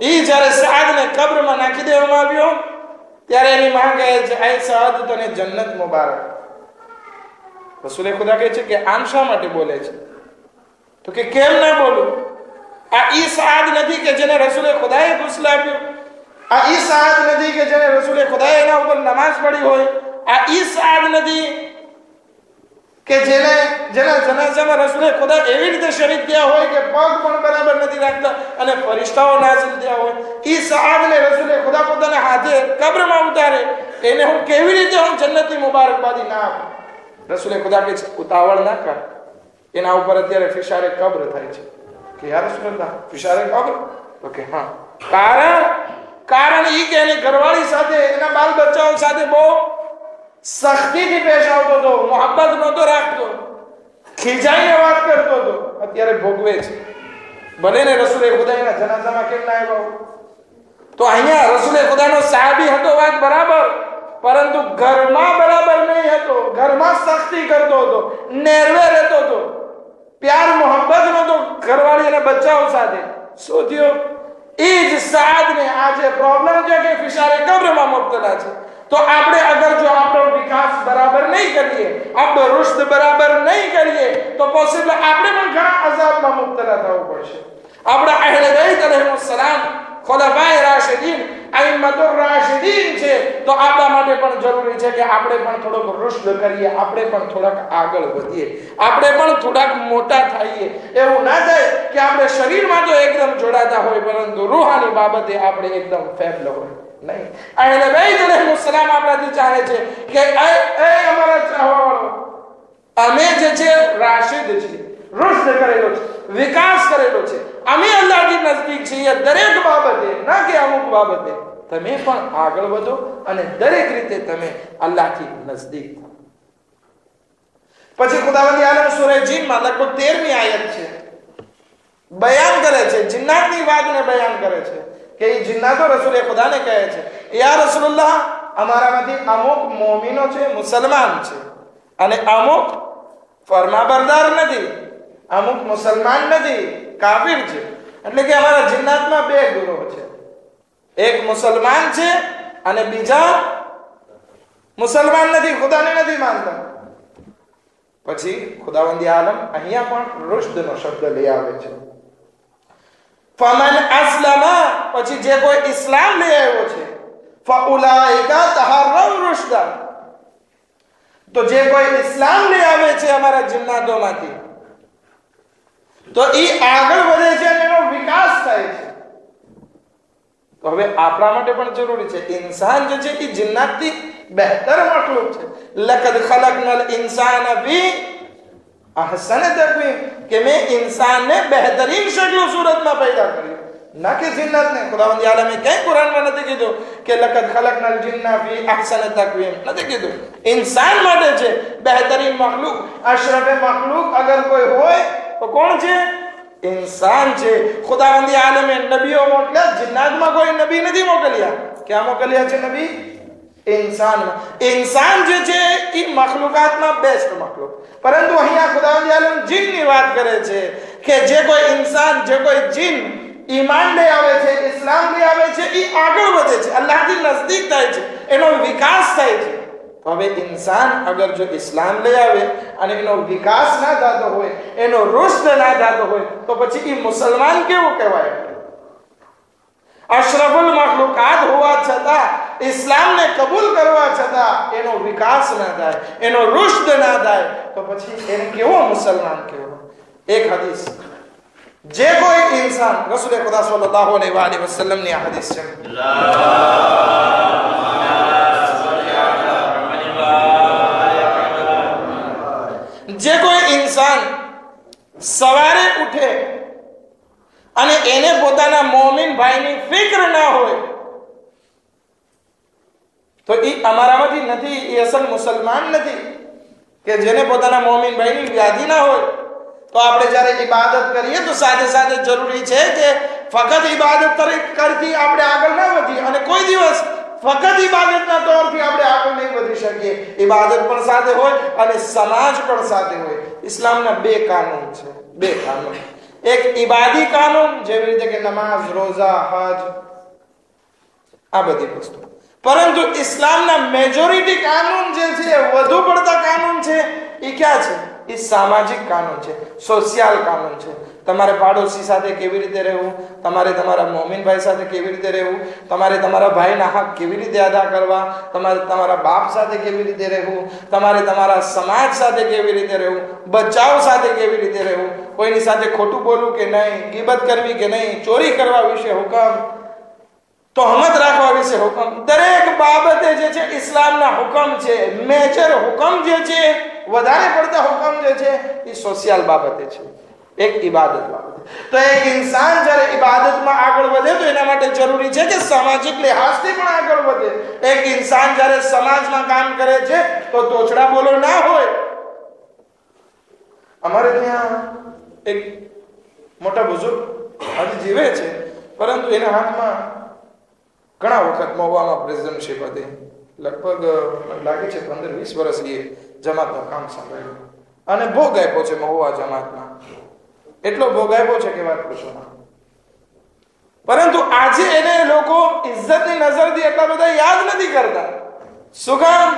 ઈ જ્યારે સાદને કબ્રમાં નાખી દેવામાં આવ્યો ત્યારે એની માં કહે છે, આય સાદ તને જન્નત મુબારક. રસૂલે ખુદા કહે છે કે આમ શા માટે બોલે છે? તો કે કેમ ના બોલું? આ ઈ સાદ નથી કે જેને રસૂલે ખુદાએ ગુસ્લ આપ્યો. આ ઈ સાદ નથી કે જેને રસૂલે ખુદાએ એના ઉપર નમાઝ પડી હોય. આ ઈ સાદ નથી કે જેના જનાઝામાં રસૂલે ખુદા એવી રીતે શરીક થયા હોય કે પગ પણ બરાબર નથી રાખતા અને ફરિશ્તાઓ નાઝિલ થયા હોય. ઈ સાદને રસૂલે ખુદા પોતાના હાથે કબ્રમાં ઉતારે, એને હું કેવી રીતે હું જન્નતની મુબારકબાદી ના આપું? રસૂલે ખુદા કે ઉતાવળ ના કર, એના ઉપર અત્યારે ફિશારે કબ્ર થાય છે. કે યા રસૂલલ્લાહ, ફિશારે કબ્ર? તો કે હા, કારણ ઈ કે એની ઘરવાળી સાથે, એના બાલ બચ્ચાઓ સાથે બહુ સખ્તીથી પેશ આવતો હતો, મોહબ્બત નહોતો રાખતો, ખીજાઈને વાત કરતો હતો. અત્યારે ભોગવે છે. ભલે ને રસૂલે ખુદાના જનાઝામાં કેમ ના આવ્યો? તો અહીંયા રસૂલે ખુદાનો સાહાબી હતો, વાત બરાબર, પરંતુ ઘરમાં બરાબર નહીં હતો. ઘરમાં સખ્તી કરતો હતો, નેરવે રહેતો હતો, પ્યાર મોહબ્બત નહોતો ઘરવાળી અને બચ્ચાઓ સાથે. શું થયું? એ જ સાદને આજે પ્રોબ્લેમ છે કે ફિશારે કબ્રમાં મુબતલા છે. તો આપણે અગર જો આપણો વિકાસ બરાબર નહીં કરીએ, આપણો રુશ્દ બરાબર નહીં કરીએ, તો પોસિબલ આપણે પણ ઘણા અઝાબમાં મુબતલા થવું પડશે. આપણા અહેલે બેત અલૈહિસ્સલામ ખુલાફાએ રાશિદીન, અઈમ્મતુર રાશિદીન છે, તો આપણા માટે પણ જરૂરી છે કે આપણે પણ થોડોક રુશ્દ કરીએ, આપણે પણ થોડાક આગળ વધીએ, આપણે પણ થોડાક મોટા થઈએ. એવું ના થાય કે આપણે શરીરમાં તો એકદમ જોડાતા હોય પરંતુ રૂહાની બાબતે આપણે એકદમ ફેબલ હોય. નહીં, અહેલે બેત અલૈહિસ્સલામ આપણાથી ચાહે છે કે એ અમારા ચાહવાવાળો, અમે જે છે રાશિદ છીએ, રુશ્દ કરેલો છે, વિકાસ કરેલો છે, અમે અલ્લાહની નજદીક છીએ દરેક બાબતે, ના કે અમુક બાબતે. તમે પણ આગળ વધો અને દરેક રીતે તમે અલ્લાહથી નજદીક થાઓ. પછી ખુદાવંદ આલમ સૂરે જીનમાં લગભગ 13મી આયત છે, બયાન કરે છે, જિન્નાતની વાતને બયાન કરે છે કે એ જિન્નાતો રસૂલે ખુદાને કહે છે, યા રસૂલુલ્લાહ, અમારામાંથી અમુક મોમિનો છે, મુસલમાન છે, અને અમુક ફરમાબરદાર નથી, અમુક મુસલમાન નથી, કાફિર છે. એટલે કે અમારા જિન્નાતમાં બે ગુરુઓ છે, એક મુસલમાન છે અને બીજા મુસલમાન નથી, ખુદાને નથી માનતા. પછી ખુદાવંદી આલમ અહીંયા પણ રુશ્દનો શબ્દ લઈ આવે છે. ફમન અસ્લમા, પછી જે કોઈ ઇસ્લામ લઈ આવ્યો છે, ફઉલાઇકા તહરવ રુશ્દા, તો જે કોઈ ઇસ્લામ લઈ આવે છે અમારા જિન્નાતોમાંથી, તો એ આગળ વધે છે અને એનો વિકાસ થાય છે. તો હવે આપણા માટે પણ જરૂરી છે, ઇન્સાન જે છે એ જિન્નાતથી બહેતર મખલૂક છે. લકદ ખલકનલ ઇન્સાન ફી અહસન તકવીમ, કે મેં ઇન્સાનને બહેતરીન શક્લ સૂરતમાં પેદા કર્યો, ના કે જિન્નાતને. ખુદાવંદ આલમે ક્યાંય કુરાનમાં નથી કીધું કે લકદ ખલકનલ જિન્ના ફી અહસન તકવીમ, નથી કીધું. ઇન્સાન માટે છે બહેતરીન મખલૂક. અશરફે મખલૂક અગર કોઈ હોય તો કોણ છે? इंसान છે. ખુદાવંદી આલમે નબીઓ મોકલ્યા, જિન્નાતમાં કોઈ નબી નથી મોકલ્યા. ક્યાં મોકલ્યા છે નબી? इंसाનમાં. इंसान જે છે એ મખલુકાતમાં બેસ્ટ મખલુક. પરંતુ અહીંયા ખુદાવંદી આલમ જીનની વાત કરે છે કે જે કોઈ ઇન્સાન, જે કોઈ જીન ઈમાન લઈ આવે છે, ઇસ્લામ લઈ આવે છે, એ આગળ વધે છે, અલ્લાહથી નજદીક થાય છે, એનો વિકાસ થાય છે. હવે ઇન્સાન અગર જો ઇસ્લામ લઈ આવે અને એનો વિકાસ ના થતો હોય, એનો રુશ્દ ના થતો હોય, તો પછી એ મુસલમાન કેવું કહેવાય? અશરફુલ મખલુકાત હોવા છતાં, ઇસ્લામને કબૂલ કરવા છતાં એનો વિકાસ ના થાય, એનો રુશ્દ ના થાય, તો પછી એને કેવો મુસલમાન કહેવાય? એક હદીસ, જે કોઈ ઇન્સાન, રસૂલ ખુદા સલ્લલ્લાહુ અલૈહિ વસલ્લમ ની આ હદીસ છે, જે કોઈ ઇન્સાન સવારે ઉઠે અને એને પોતાના મોમિન ભાઈની ફિક્ર ના હોય, તો એ અમારામાંથી નથી, એ અસલ મુસલમાન નથી. કે જેને પોતાના મોમિન ભાઈની વ્યાધિ ના હોય તો આપણે જ્યારે ઇબાદત કરીએ તો સાથે સાથે જરૂરી છે કે ફક્ત ઇબાદત કરતી આપણે આગળ ના વધીએ અને કોઈ દિવસ ફક્ત ઇબાદતના તોરથી આપણે આગળ નહીં વધી શકીએ. ઇબાદત પણ સાથે હોય અને સમાજ પણ સાથે હોય. ઇસ્લામના બે કાનૂન છે, બે કાનૂન. એક ઇબાદી કાનૂન, જેવી રીતે કે નમાઝ, રોઝા, હજ, આ બધી વસ્તુ. પરંતુ ઇસ્લામના મેજોરિટી કાનૂન જે છે, વધુ પડતા કાનૂન છે, એ ક્યાં છે? એ સામાજિક કાનૂન છે, સોશિયલ કાનૂન છે. તમારે પાડોશી સાથે કેવી રીતે રહેવું, તમારે તમારા મોમિન ભાઈ સાથે કેવી રીતે રહેવું, તમારે તમારા ભાઈના હક કેવી રીતે અદા કરવા, તમારે તમારા બાપ સાથે કેવી રીતે રહેવું, તમારે તમારા સમાજ સાથે કેવી રીતે રહેવું, બચ્ચાઓ સાથે કેવી રીતે રહેવું, કોઈની સાથે ખોટું બોલવું કે નહીં, ગીબત કરવી કે નહીં, ચોરી કરવા વિશે હુકમ, તોહમત રાખવા વિશે હુકમ. દરેક બાબતે જે છે ઇસ્લામના હુકમ છે. મેજર હુકમ જે છે, વધારે પડતા હુકમ જે છે, એ સોશિયલ બાબતે છે, એક ઇબાદત બાબતે. તો એક ઇન્સાન જ્યારે ઇબાદતમાં આગળ વધે તો એના માટે જરૂરી છે કે સામાજિક લિહાઝથી પણ આગળ વધે. એક ઇન્સાન જ્યારે સમાજમાં કામ કરે છે તો તોછડા બોલો ના હોય. અમારે ત્યાં એક મોટા બુઝુર્ગ હજી જીવે છે, પરંતુ એના હાથમાં ઘણા વખત મહુવામાં પ્રેસિડેન્ટશીપ હતી. લગભગ લાગે છે 15-20 વર્ષ એ જમાતનું કામ સંભાળ્યું અને ભોગ આપ્યો છે મહુવા જમાતમાં. એટલો ભોગ આપ્યો છે કે વાત પૂછો ના. પરંતુ આજે એને લોકો ઇજ્જતની નજરથી એટલા બધા યાદ નથી કરતા. શું કામ?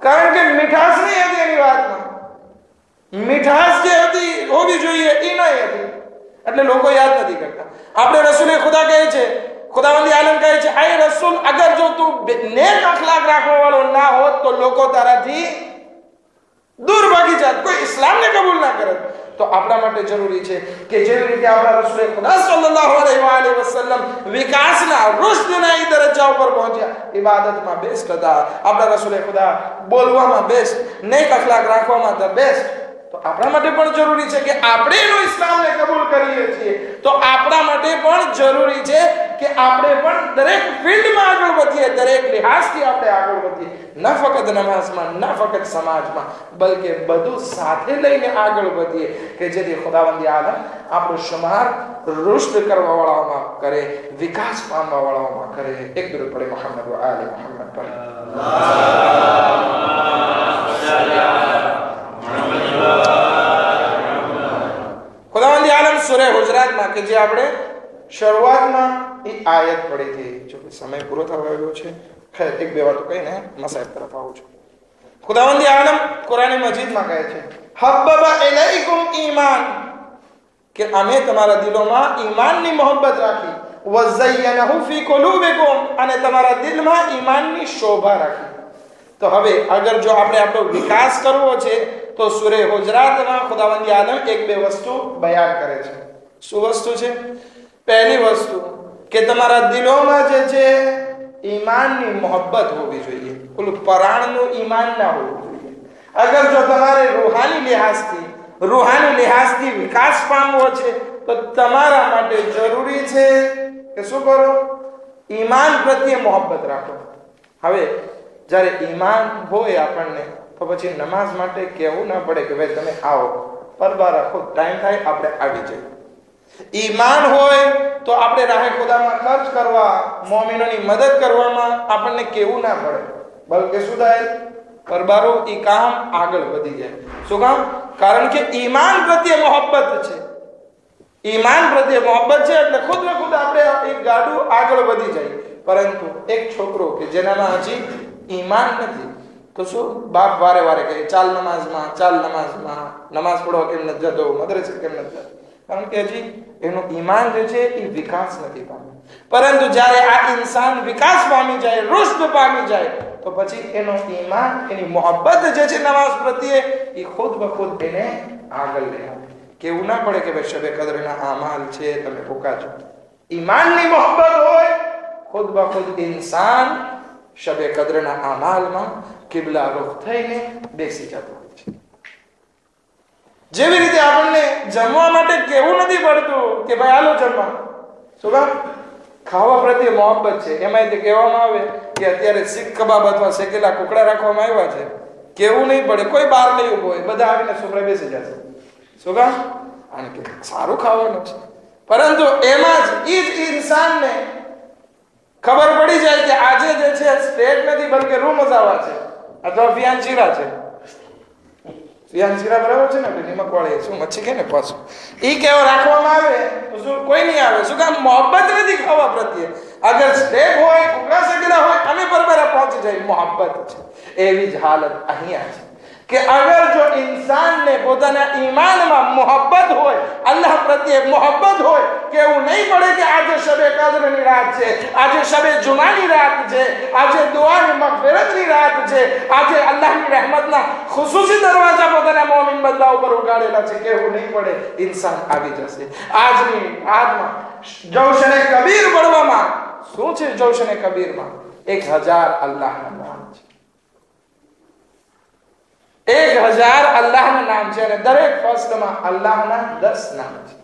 કારણ કે મીઠાશ નહીં હતી એની વાતમાં. મીઠાશ જે હતી હોવી જોઈએ એ નહીં હતી, એટલે લોકો યાદ નથી કરતા. આપણે રસૂલે ખુદા કહે છે, ખુદાવંદી આલમ કહે છે, આય રસૂલ, અગર જો તું નેક અખલાક રાખવા વાળો ના હોત તો લોકો તારાથી દૂર ભાગી જાત, કોઈ ઇસ્લામને કબૂલ ના કરે. તો આપણા માટે જરૂરી છે કે જેવી રીતે આપણા રસૂલે ખુદા સલ્લલ્લાહુ અલૈહિ વસલ્લમ વિકાસના, રુશ્દના એ દરજ્જા ઉપર પહોંચ્યા, ઇબાદતમાં બેસ્ટ હતા. આપણા રસૂલે ખુદા બોલવામાં બેસ્ટ, નેક અખલાક રાખવામાં ધ બેસ્ટ. તો આપણા માટે પણ જરૂરી છે કે આપણે એનો ઇસ્લામને કબૂલ કરીએ છીએ. તો આપણા માટે પણ જરૂરી છે કે આપણે પણ દરેક ફિલ્ડમાં આગળ વધીએ, દરેક લિહાઝથી આપણે આગળ વધીએ. ન ફક્ત નમાઝમાં, ન ફક્ત સમાજમાં, બલકે બધું સાથે લઈને આગળ વધીએ કે જેથી ખુદાવંદી આલમ આપણું શુમાર રુશ્દ કરવા વાળાઓમાં કરે, વિકાસ પામવા વાળાઓમાં કરે. એક દરૂદ પડે મુહમ્મદ વ આલે મુહમ્મદ પર. ખુદાવંદી આલમ સૂરે હુજરાતમાં કે જે આપણે શરૂઆતમાં એ આયત પડી હતી, જો કે સમય પૂરો થવા આવ્યો છે, ખેર એક બે વાતો કહીને મસાઈલ તરફ આવું છું. ખુદાવંદી આલમ કુરાન મજીદમાં કહે છે, હબ્બબા ઇલૈકુમ ઈમાન, કે અમે તમારા દિલોમાં ઈમાનની મોહબ્બત રાખી, વઝય્યનહુ ફી કુલુબિકુમ, અને તમારા દિલમાં ઈમાનની શોભા રાખી. તો હવે અગર જો આપણે આપણો વિકાસ કરવો છે તો સૂરે હુજરાતમાં ખુદાવંદી આલમ એક બે વસ્તુ બયાન કરે છે. શું વસ્તુ છે? પહેલી વસ્તુ કે તમારા દિલોમાં જે છે ઈમાનની મોહબ્બત હોવી જોઈએ, ઓલું પરાણનું ઈમાન ના હોવું જોઈએ. અગર જો તમારે રૂહાની લિહાઝથી વિકાસ પામવો છે તો તમારા માટે જરૂરી છે કે શું કરો? ઈમાન પ્રત્યે મોહબ્બત રાખો. હવે જ્યારે ઈમાન હોય આપણને તો પછી નમાઝ માટે કહેવું ના પડે કે ભાઈ તમે આવો, પરબા રાખો, ટાઈમ થાય આપણે આવી જઈએ. ઈમાન હોય તો આપણે રાહે ખુદામાં ખર્ચ કરવા, મોમિનોની મદદ કરવામાં આપણને કહેવું ના પડે, બલકે શું થાય? પરબારો એ કામ આગળ વધી જાય. શું કામ? કારણ કે ઈમાન પ્રત્યે મોહબ્બત છે. ઈમાન પ્રત્યે મોહબ્બત છે એટલે ખુદ ને ખુદ આપણે એક ગાડું આગળ વધી જાય. પરંતુ એક છોકરો કે જેનામાં હજી ઈમાન નથી તો શું બાપ વારે વારે કહે ચાલ નમાઝમાં, ચાલ નમાઝમાં, નમાઝ પઢો કેમ નથી જતો, મદ્રસે કેમ નથી જતો? કારણ કે હજી એનું ઈમાન જે છે એ વિકાસ નથી પામ્યું. પરંતુ જ્યારે આ ઇન્સાન વિકાસ પામી જાય, રુશ્દ પામી જાય તો પછી એનો ઈમાન, એની મોહબ્બત જે છે નમાઝ પ્રત્યે એ ખુદ બખુદ એને આગળ લઈ આવે. કેવું ના પડે કે ભાઈ શબે કદરના આમાલ છે તમે ભૂકા છો. ઈમાનની મોહબ્બત હોય ખુદ બખુદ ઇન્સાન શબે કદરના આમાલમાં કિબલા રૂખ થઈને બેસી જતો હોય છે. જેવી રીતે આપણને જમવા માટે કેવું નથી પડતું કે ભાઈ હાલો જમવા. શું કામ? ખાવા પ્રત્યે મોહબ્બત છે. એમાં તે કહેવામાં આવે કે અત્યારે શીખ કબાબ અથવા શેકેલા કુકડા રાખવામાં આવ્યા છે, કેવું નહીં પડે, કોઈ બહાર નહીં ઉભો હોય, બધા આવીને છોકરા બેસી જશે. શું કામ? કારણ કે સારું ખાવાનું છે. પરંતુ એમાં જ ઈ ઇન્સાનને ખબર પડી જાય કે આજે જે છે સ્ટેટ નથી બલકે રૂમ મસાવા છે અથવા ફિયાન્ચીરા છે. ફિયાન્ચીરા બરાબર છે ને, નિમક વાળી શું મચ્છી કે ને પાછું ઈ કેવો રાખવામાં આવે તો શું કોઈ નહીં આવે. શું કામ? મોહબ્બત નથી ખાવા પ્રત્યે. અગર સ્ટેપ હોય, કુકડા શેકેલા હોય અને બરબરા પહોંચી જાય, મોહબ્બત છે. એવી જ હાલત અહીંયા છે કે અગર જો ઇન્સાનને પોતાના ઈમાનમાં મોહબ્બત હોય, અલ્લાહ પ્રત્યે મોહબ્બત હોય, કે એવું નહીં પડે કે આજે શબે કદરની રાત છે, આજે શબે જુમાની રાત છે, આજે દુઆની મગફિરતની રાત છે, આજે અલ્લાહની રહેમતના ખુસૂસી દરવાજા પોતાના મોમિન બંદા ઉપર ઉગાડેલા છે, કે એવું નહીં પડે, ઇન્સાન આવી જશે. આજની રાતમાં જૌશને કબીર પડવામાં શું છે? જૌશને કબીરમાં 1000 અલ્લાહના નામ છે. 1000 અલ્લાહના નામ છે અને દરેક ફસલમાં અલ્લાહના 10 નામ છે.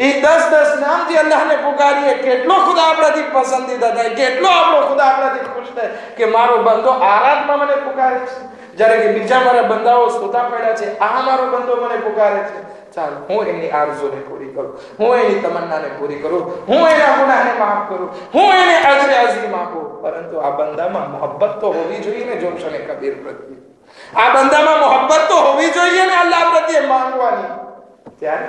એ 10 નામથી અલ્લાહને પુકારીએ, કેટલો ખુદા આપણાથી પસંદીદા થાય, કેટલો આપણો ખુદા આપણાથી ખુશ થાય કે મારો બંદો આ રાતમાં મને પુકારે છે, જ્યારે કે બીજા મારા બંદાઓ સૂતા પડ્યા છે, આ મારો બંદો મને પુકારે છે. ચાલ, હું એની આરઝુને પૂરી કરું, હું એની તમન્નાને પૂરી કરું, હું એના ગુનાહને માફ કરું, હું એને અજરે અઝીમ આપું. પરંતુ આ બંદામાં મોહબ્બત તો હોવી જોઈએ ને જૌશને કબીર પ્રત્યે. આ બંદામાં મોહબ્બત તો હોવી જોઈએ ને અલ્લાહ પ્રત્યે માંગવાની. ત્યારે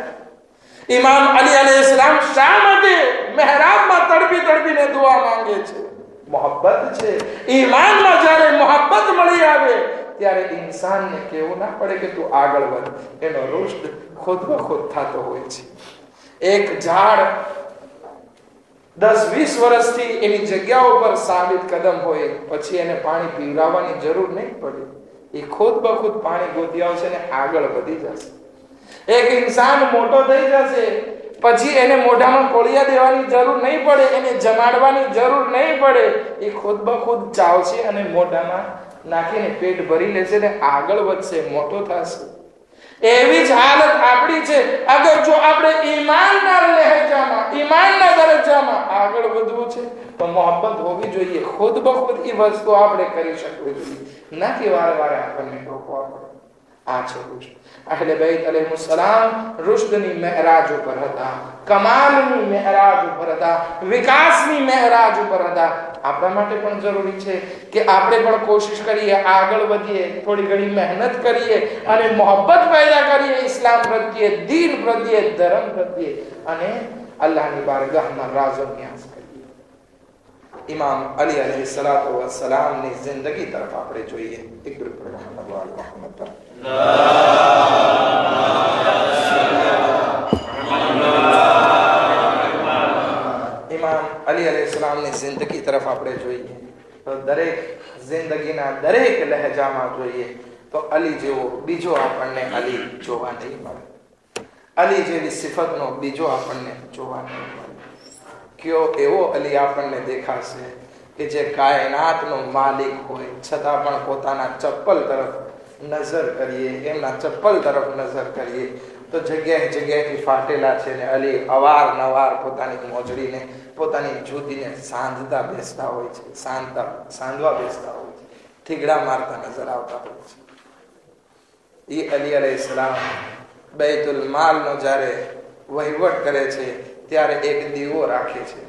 ઇમામ અલી અલૈહિસ્સલામ શા માટે મહેરાબમાં તડપીને દુઆ માંગે છે? મોહબ્બત છે. ઈમાનમાં જ્યારે મોહબ્બત મળી આવે ત્યારે ઇન્સાનને કેવું ના પડે કે તું આગળ વધ. એનો રૂષ્ટ ખુદ બખુદ થતો હોય છે. એક ઝાડ 10-20 વર્ષથી એની જગ્યા ઉપર સાબિત કદમ હોય, પછી એને પાણી પીવડાવવાની જરૂર નહીં પડે, એ ખુદ બખુદ પાણી ગોતી આવશે ને આગળ વધી જશે. એક ઇન્સાન મોટો થઈ જશે, પછી એને મોઢામાં કોળિયા દેવાની જરૂર નહીં પડે, એને જમાડવાની જરૂર નહીં પડે, એ ખુદ બખુદ ચાવશે અને મોઢામાં નાખીને પેટ ભરી લેશે ને આગળ વધશે, મોટો થશે. એવી જ હાલત આપણી છે. અગર જો આપણે ઈમાનના લહેજામાં, ઈમાનના દરજ્જામાં આગળ વધવું છે તો મોહબ્બત હોવી જોઈએ. ખુદ બખુદ એ વસ્તુ આપણે કરી શકવી જોઈએ, ના કે વારે વારે આપણને રોકવા પડે. આ છે રૂષ્દ. અહલે બેત અલૈહિસ્સલામ રૂષ્દની મહેરાજ ઉપર હતા, કમાલની મહેરાજ ઉપર હતા, વિકાસની મહેરાજ ઉપર હતા. આપણા માટે પણ જરૂરી છે કે આપણે પણ કોશિશ કરીએ, આગળ વધીએ, થોડી ઘણી મહેનત કરીએ અને મોહબ્બત પેદા કરીએ ઇસ્લામ પ્રત્યે, દીન પ્રત્યે, ધર્મ પ્રત્યે, અને અલ્લાહની બારગાહમાં રાઝો ન્યાસ કરીએ. ઇમામ અલી અલૈહિસ્સલાતુ વસ્સલામની જિંદગી તરફ આપણે જોઈએ. એક દરૂદ પર મોહમ્મદ વ આલે મોહમ્મદ પર ઇમામ અલી અલૈહિસ્સલામની જિંદગી તરફ આપણે જોઈએ તો દરેક જિંદગીના દરેક લહેજામાં જોઈએ તો અલી જેવો બીજો આપણને અલી જોવા નહીં મળે. અલી જેવી સિફતનો બીજો આપણને જોવા નહીં મળે. કયો એવો અલી આપણને દેખાશે કે જે કાયનાતનો માલિક હોય છતાં પણ પોતાના ચપ્પલ તરફ નજર કરીએ, એમના ચપ્પલ તરફ નજર કરીએ તો જગ્યાએથી ફાટેલા છે ને અલી અવારનવાર પોતાની મોજડીને, પોતાની જૂતીને સાંધવા બેસતા હોય છે, સાંધવા બેસતા હોય છે, થીગડા મારતા નજર આવતા હોય છે. એ અલી અલૈહિસ્સલામ બૈતુલ માલનો જ્યારે વહીવટ કરે છે ત્યારે એક દીવો રાખે છે.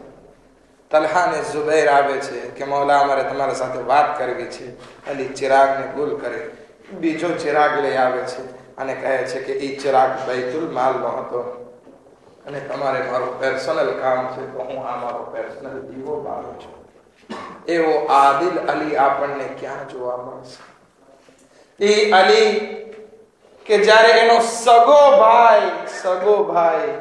તલહા ને ઝુબૈર આવે છે કે મૌલા અમારે તમારા સાથે વાત કરવી છે. અલી ચિરાગને ગુલ કરે, બીજો ચિરાગ લઈ આવે છે અને કહે છે કે એ ચિરાગ બૈતુલ માલનો હતો અને તમારે મારું પર્સનલ કામ છે તો હું આ મારો પર્સનલ દીવો બાળું છું. એવો આદિલ અલી આપણને ક્યાં જોવા મળશે? એ અલી કે જ્યારે એનો સગો ભાઈ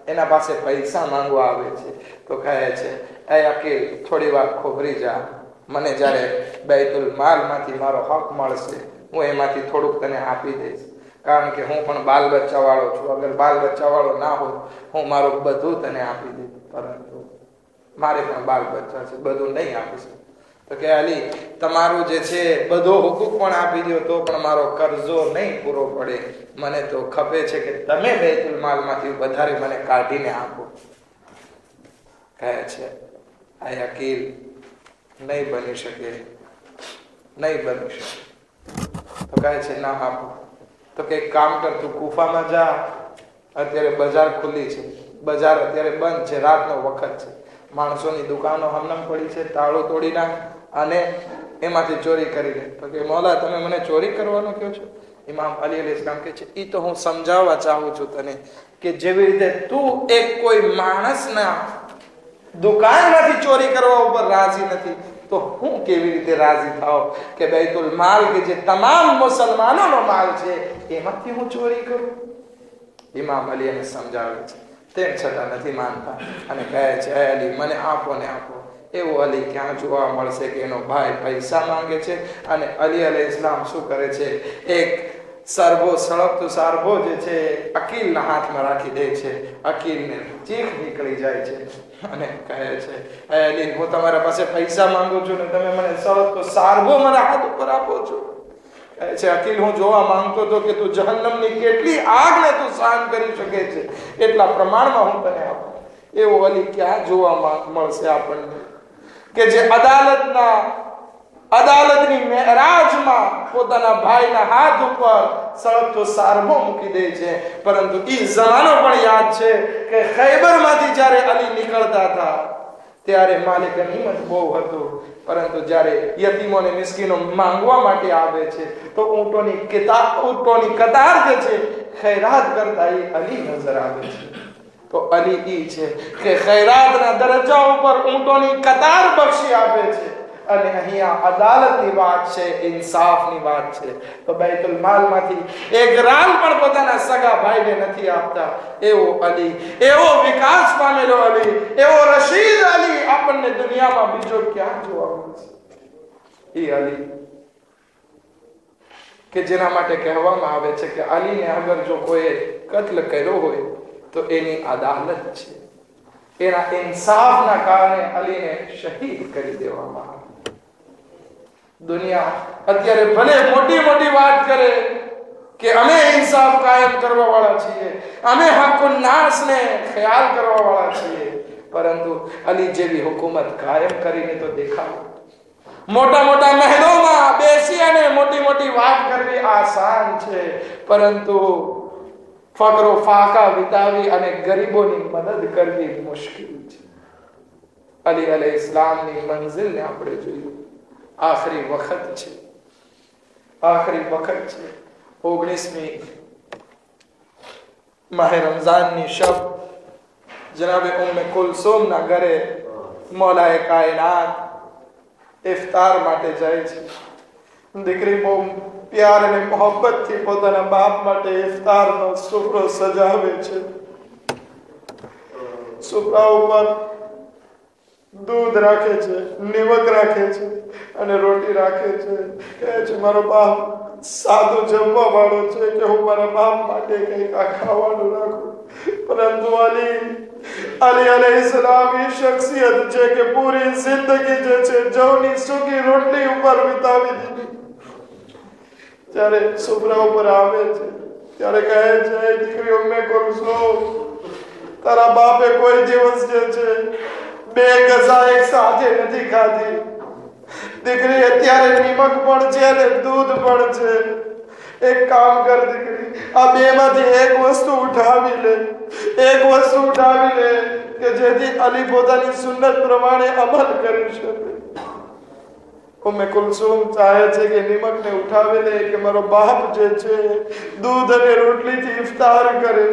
એના પાસે પૈસા માંગવા આવે છે તો કહે છે, એ અકીલ થોડી વાર ખોભરી જા, મને જ્યારે બૈતુલ માલમાંથી મારો હક મળશે હું એમાંથી થોડુંક તને આપી દઈશ, કારણ કે હું પણ બાલ બચ્ચા વાળો છું. અગર બાલ બચ્ચા વાળો ના હોય હું મારું બધું તને આપી દઈશ, પરંતુ મારે પણ બાલ બચ્ચા છે, બધું નહીં આપી શકું. તો કે અલી તમારું જે છે બધો હુકુક પણ આપી દો તો પણ મારો કરજો નહીં પૂરો પડે. મને તો ખપે છે કે તમે બૈતુલ માલમાંથી વધારે મને કાઢીને આપો. કહે છે આ અકીલ નહીં બની શકે, નહીં બની શકે. તો કહે છે ના આપો. તો કે એક કામ કર, તું કુફામાં જા, અત્યારે બજાર ખુલ્લી છે, બજાર અત્યારે બંધ છે, રાતનો વખત છે, માણસોની દુકાનો હમણાં પડી છે, તાળો તોડી નાખ અને એમાંથી ચોરી કરી લે. તો કે મૌલા તમે મને ચોરી કરવાનું કહો છો? ઇમામ અલી અલૈહિસ્સલામ કહે છે એ તો હું સમજાવવા ચાહું છું તને કે જેવી રીતે તું એક કોઈ માણસના દુકાનમાંથી ચોરી કરવા ઉપર રાજી નથી, તો હું કેવી રીતે રાજી થાવ કે બૈતુલ માલ કે જે તમામ મુસલમાનોનો માલ છે એમાંથી હું ચોરી કરું? ઇમામ અલી એને સમજાવે છે, તેમ છતાં નથી માનતા અને કહે છે એ અલી મને આપો ને આપો. એવો અલી ક્યાં જોવા મળશે કે એનો ભાઈ પૈસા માંગે છે અને અલી અલૈહિસ્સલામ શું કરે છે, એક સરબો સળગતો સારબો જે છે અકીલના હાથમાં રાખી દે છે, અકીલને ચીખ નીકળી જાય છે અને કહે છે એ અલી હું તમારા પાસે પૈસા માંગુ છું ને તમે મને સળગતો સારબો મારા હાથ ઉપર આપો છો. કહે છે અકીલ હું જોવા માંગતો હતો કે તું જહન્નમની કેટલી આગને તું સહન કરી શકે છે, એટલા પ્રમાણમાં હું તને આપું. એવો અલી ક્યાં જોવા મળશે આપણને કે જે અદાલતની મેરાજમાં પોતાના ભાઈના હાથ ઉપર સળગતો સારબો મૂકી દે છે. પરંતુ એ જમાનો પણ યાદ છે કે ખૈબરમાંથી જ્યારે અલી નીકળતા હતા ત્યારે માલિક ગનીમત બહુ હતું, પરંતુ જ્યારે યતીમોને મિસ્કીનો માંગવા માટે આવે છે તો ઊંટોની કતાર જે છે ખૈરાત કરતા એ અલી નજર આવે છે. તો અલી ઈ છે કે ખૈરાતના દરજ્જા ઉપર ઊંટોની કતાર બક્ષી આપે છે અને અહીંયા અદાલતની વાત છે, ઇન્સાફની વાત છે. તો બૈતુલ માલમાંથી એક રાલ પણ પોતાના સગા ભાઈને નથી આપતા. એવો અલી, એવો વિકાસ પામેલો અલી, એવો રશીદ અલી આપણને દુનિયામાં બીજો ક્યાં જોવા મળશે? એ અલી કે જેના માટે કહેવામાં આવે છે કે અલીને અગર જો કોઈ કત્લ કર્યો હોય તો એની અદાલત છે, એના ઇન્સાફના કારણે અલીને શહીદ કરી દેવામાં આવે. દુનિયા અત્યારે ભલે મોટી મોટી વાત કરે કે અમે ઇન્સાફ કાયમ કરવા વાળા છીએ, અમે હક્કુન નાસને ખ્યાલ કરવા વાળા છીએ, પરંતુ અલી જેવી હુકુમત કાયમ કરીને તો દેખાડો. મોટા મોટા મહેલોમાં બેસી અને મોટી મોટી વાત કરવી આસાન છે, પરંતુ ફકરો ફાકા વિતાવી અને ગરીબોની મદદ કરવી મુશ્કેલ છે. અલી અલૈહિસ્સલામની મંઝિલને આપણે જોયું. આખરી વખત છે, આખરી વખત છે. 19મી માહે રમઝાનની શબ જનાબે ઉમ્મે કુલસુમના ઘરે મૌલાએ કાયનાત ઇફતાર માટે જાય છે. દીકરી બહુ પ્યાર અને મોહબ્બતથી પોતાના બાપ માટે ઇફતારનો સુફરો સજાવે છે. સુફરા ઉપર દૂધ રાખે છે, નિમક રાખે છે અને રોટી રાખે છે. કહે છે મારો બાપ સાદું જમવા વાળો છે કે હું મારા બાપ માટે કંઈક આ ખાવાનું રાખું. પરંતુ અલી અલૈહિસ્સલામ એ શખ્સિયત છે કે પૂરી જિંદગી જે છે જવની સૂકી રોટલી ઉપર વિતાવી દીધી. જ્યારે સુફરા ઉપર આવે છે ત્યારે કહે છે દીકરી ઉમ્મે કુલસુમ તારા બાપે કોઈ દિવસ જે છે 2 ગઝા એક સાથે નથી ખાધી. દીકરી અત્યારે નિમક પણ છે અને દૂધ પણ છે. એક કામ કર દીકરી, આ બેમાંથી એક વસ્તુ ઉઠાવી લે, એક વસ્તુ ઉઠાવી લે કે જેથી અલી પોતાની સુન્નત પ્રમાણે અમલ કરી શકે. ઉમ્મે કુલસુમ ચાહે છે કે નિમકને ઉઠાવી લે કે મારો બાપ જે છે દૂધ અને રોટલીથી ઇફતાર કરે.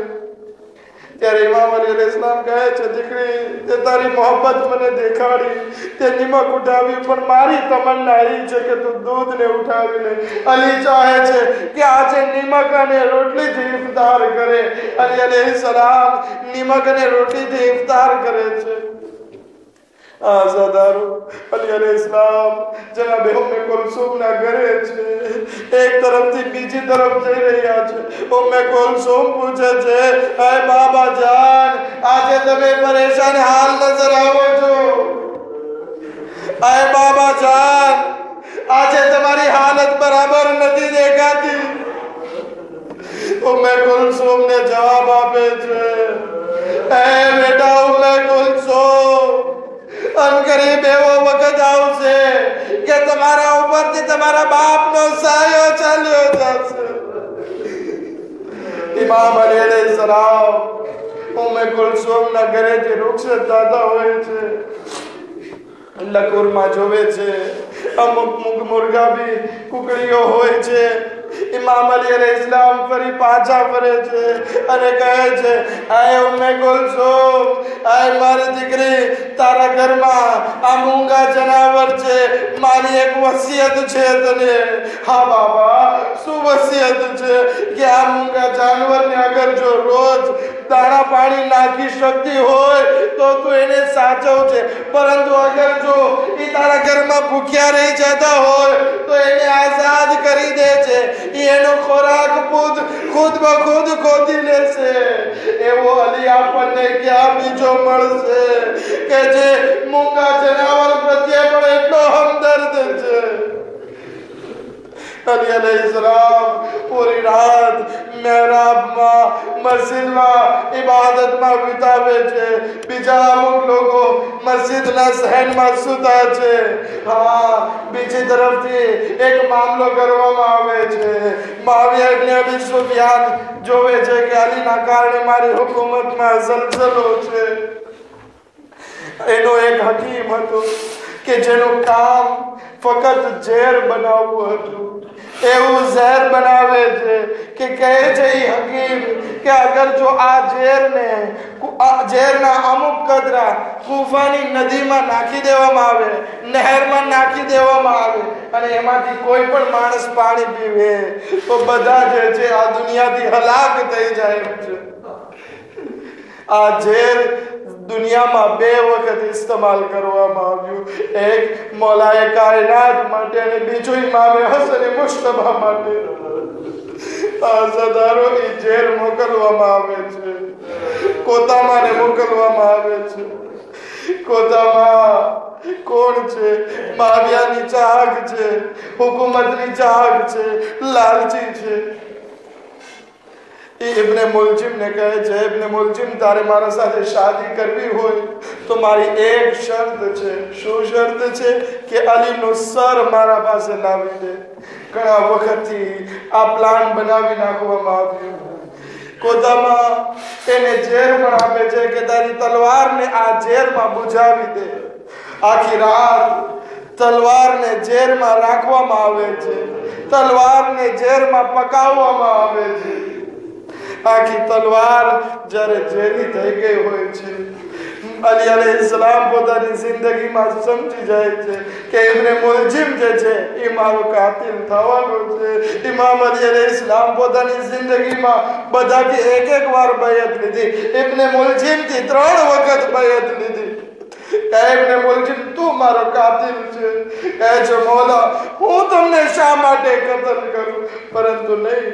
ત્યારે ઇમામ અલી અલૈહિસ્સલામ કહે છે દીકરી તે તારી મોહબ્બત મને દેખાડી, તે નિમક ઉઠાવી, પણ મારી તમન્ના એ છે કે તું દૂધને ઉઠાવી લે. અલી ચાહે છે કે આજે નિમક અને રોટલીથી ઇફતાર કરે. અલી અલૈહિસ્સલામ નિમક અને રોટલીથી ઇફતાર કરે છે. આઝાદારો અલી અલૈહિસ્સલામ જનાબે ઉમ્મે કુલસુમના ઘરે છે. એક તરફથી બીજી તરફ જઈ રહ્યા છે. ઉમ્મે કુલસુમ પૂછે છે હે બાબા જાન આજે તમે પરેશાન હાલ નજર આવો છો. હે બાબા જાન આજે તમારી હાલત બરાબર નથી દેખાતી. ઉમ્મે કુલસુમ ને જવાબ આપે છે હે બેટા ઉમ્મે કુલસુમ અનકરીબ એવો વખત આવશે કે તમારા ઉપરથી તમારા બાપનો સાયો ચાલ્યો જશે. ઇમામ અલી અલૈહિસ્સલામ ઉમ્મે કુલસુમના ઘરેથી રૂક્ષત દાદા હોય છે, લકુરમાં જોવે છે, અમુક મુર્ગા બી કુકડીઓ હોય છે. ઇમામ અલી અલૈહિસ્સલામ ફરી પાછા ફરે છે અને કહે છે, આય ઉમ્મે કુલસુમ, આય મારી દીકરી, તારા ઘરમાં આ મૂંગા જનાવર છે, મારી એક વસિયત છે તને. હા બાબા, શું વસિયત છે? કે આ મૂંગા જાનવરને અગર જો રોજ દાણા પાણી નાખી શકતી હોય તો તું એને સાચવજે, પરંતુ અગર જો એ તારા ઘરમાં ભૂખ્યા રહી જતા હોય તો એને આઝાદ કરી દે છે. એનો ખોરાક ખુદ બખુદ ખોદી લેશે. એવો અલી આપણને ક્યાં બીજો મળશે કે જે મૂંગા જનાવર પ્રત્યે પણ એટલો હમદર્દ છે. અલી અલૈહિસ્સલામ પૂરી રાત મહેરાબમાં, મસ્જિદમાં ઇબાદતમાં વિતાવે છે. બીજા અમુક લોકો મસ્જિદના સહેનમાં સૂતા છે. હા, બીજી તરફથી એક મામલો કરવામાં આવે છે. મુઆવિયા ઇબ્ન અબી સુફિયાન જોવે છે કે અલીના કારણે મારી હુકુમતમાં ઝલઝલો છે. એનો એક હકીમ હતો કે જેનું કામ ફક્ત ઝેર બનાવવું હતું. એવું ઝેર બનાવે છે કે કહે છે એ હકીમ કે અગર જો આ ઝેરના અમુક કતરા કૂફાની નદીમાં નાખી દેવામાં આવે, નહેરમાં નાખી દેવામાં આવે અને એમાંથી કોઈ પણ માણસ પાણી પીવે તો બધા જે છે આ દુનિયાથી હલાક થઈ જાય છે. આ ઝેર દુનિયામાં 2 વખત ઇસ્તેમાલ કરવામાં આવ્યું. એક મૌલાએ કાયનાત માટે અને બીજું ઇમામે હસન મુશ્તબા માટે. હજારો ઝેર મોકલવામાં આવે છે, કોતામાને મોકલવામાં આવે છે. કોતામાં કોણ છે? માવિયાની ચાહક છે, હુકુમતની ચાહક છે, લાલચી છે. ઇબ્ન મુલજિમ ને કહે છે, ઇબ્ન મુલજિમ, તારે મારા સાથે શાદી કરવી હોય તો મારી એક શરત છે. શું શરત છે? કે અલીનું સર મારા પાસે લાવી દે. ઘણા વખતથી આ પ્લાન બનાવી નાખવામાં આવ્યું. કોદામાં એને ઝેર પણ આપે છે કે તારી તલવારને આ ઝેરમાં બુઝાવી દે. આખી રાત તલવારને ઝેરમાં રાખવામાં આવે છે, તલવારને ઝેરમાં પકાવવામાં આવે છે. આખી તલવાર જ્યારે ઝેરી થઈ ગઈ હોય છે, અલી અલૈહિસ્સલામ પોતાની જિંદગીમાં સમજી જાય છે કે ઇબ્ન મુલજિમ જે છે એ મારો કાતિલ થવાનો છે. ઇમામ અલી અલૈહિસ્સલામ પોતાની જિંદગીમાં બધાથી એક વાર બયત લીધી. ઇબ્ન મુલજિમથી 3 વખત બયત લીધી. ઇબ્ન મુલજિમ, તું મારો કાતિલ છે. કહે છે, મૌલા, હું તમને શા માટે કતલ કરું? પરંતુ નહીં,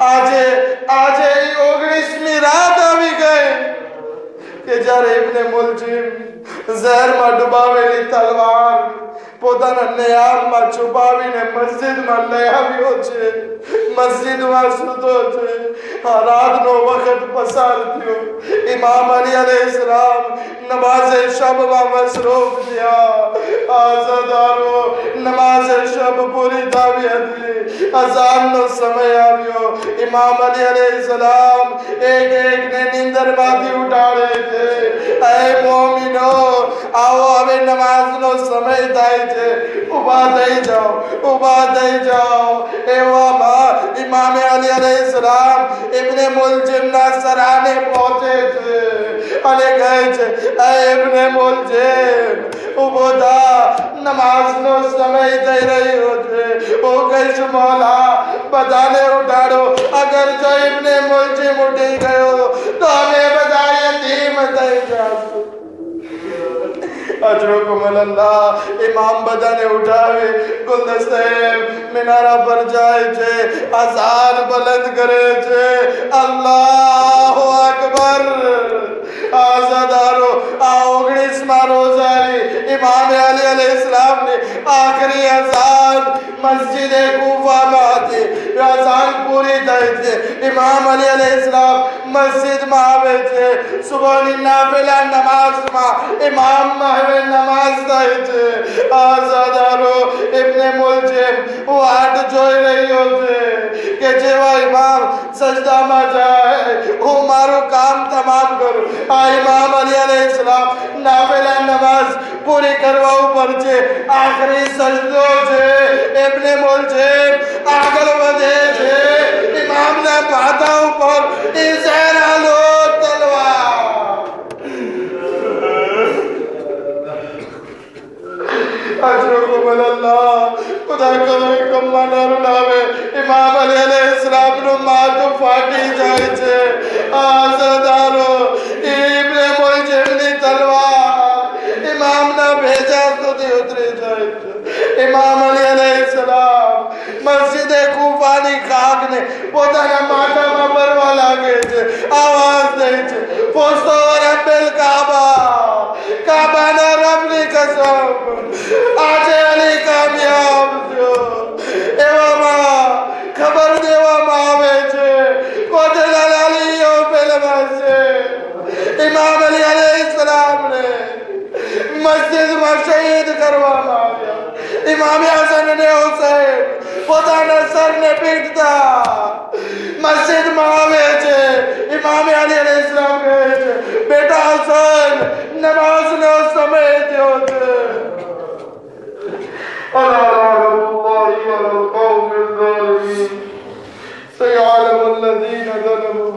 આજે 19મી રાત આવી ગઈ કે જ્યારે ઇબ્ન મુલજિમ ઝહેરમાં ડુબાવેલી તલવાર પોતાના નિયામમાં છુપાવીને મસ્જિદમાં લઈ આવ્યો છે. મસ્જિદમાં સૂતો છે. રાતનો વખત પસાર થયો. ઇમામ અલી અલૈહિસ્સલામ નમાઝે શબમાં મસરૂફ થયા. આઝાદારો નમાઝે શબ પૂરી થાવી હતી. અઝાનનો સમય આવ્યો. ઇમામ અલી અલૈહિસ્સલામ એક-એકને નીંદરમાંથી ઉઠાડે છે. એ મોમિનો, આવો હવે નમાઝનો સમય થાય છે. ઊભા થઈ જાઓ, ઊભા થઈ જાઓ. એવામાં ઇમામે અલી અલૈહિસ્સલામ ઇબ્ન મુલજિમના સરાને પહોંચે છે અને કહે છે, એ ઇબ્ન મુલજિમ, ઊભો થા, નમાઝનો સમય થઈ રહ્યો છે. હું કહીશ, મૌલા, બધાને ઉઠાડો. અગર જો ઇબ્ન મુલજિમ ઉઠી ગયો તો અમે બધા યતીમ થઈ જશું. અજરુકુમ અલ્લાહ. ઇમામ બધાને ઉઠાવે, ગુલદસ્તે મિનારા પર જાય છે, અઝાન બલંદ કરે છે. અલ્લાહુ અકબર. આઝાદારો, આ 19 30वां रोजा इमाम अली अलैहिस्सलाम ने आखिरी अजान मस्जिद कूफा में आती अजान पूरी થઈ છે इमाम अली अलैहिस्सलाम मस्जिद में आवे છે સુબહની નાફિલા નમાઝમાં इमाम महवे नमाज થઈ છે આઝાદારો ઇબ્ને મુલજિમ વાટ જોઈ રહ્યો છે કે જેવા इमाम સજદામાં જાય હું મારું કામ તમામ કરું આ इमाम अली अलैहिस्सलाम નાફિલા નમાઝ પૂરી કરવા ઉપર છે આખરી સજદો છે ઇબ્ને મુલજિમ આગળ વધે છે इमामના માથા ઉપર ઇઝરાલો તલવાર अजरको अल्लाह खुदा करे कम्मा रुलावे इमाम अली अलैहिस्सलाम नु माथ फाटी जाय छे आज़ादारो इब्ने मुलजिम ની તલવાર इमामના ભેજા સુધી ઉતરી જાય છે इमाम अली अलैहिस्सलाम મસ્જિદે કૂફાની ખાકને પોતાના માથામાં ભરવા લાગે છે આવાજ દે છે પોસ્તો રબ્બિલ કાબા કાબાના રબની કસમ આજે અલી કામયાબ થયો એવામાં ખબર દેવામાં આવે છે કોટેલા લાલીઓ પેલમાં છે ઇમામ અલી अलैहिस्सलामને મસ્જિદમાં શહીદ કરવામાં આવ્યા इमाम हसन ने हुसैन પોતાના સરને પીટતા મસ્જિદમાં આવે છે ઇમામ અલી अलैहिस्सलाम કહે છે બેટા હસન નમાઝનો સમય થયો છે અલ્લાહુલ્લાહ અલલ કૌમિલ ઝાલિમીન સયઅલમુ الذين ظلموا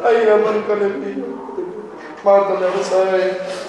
أي منقلب मातम हुसैन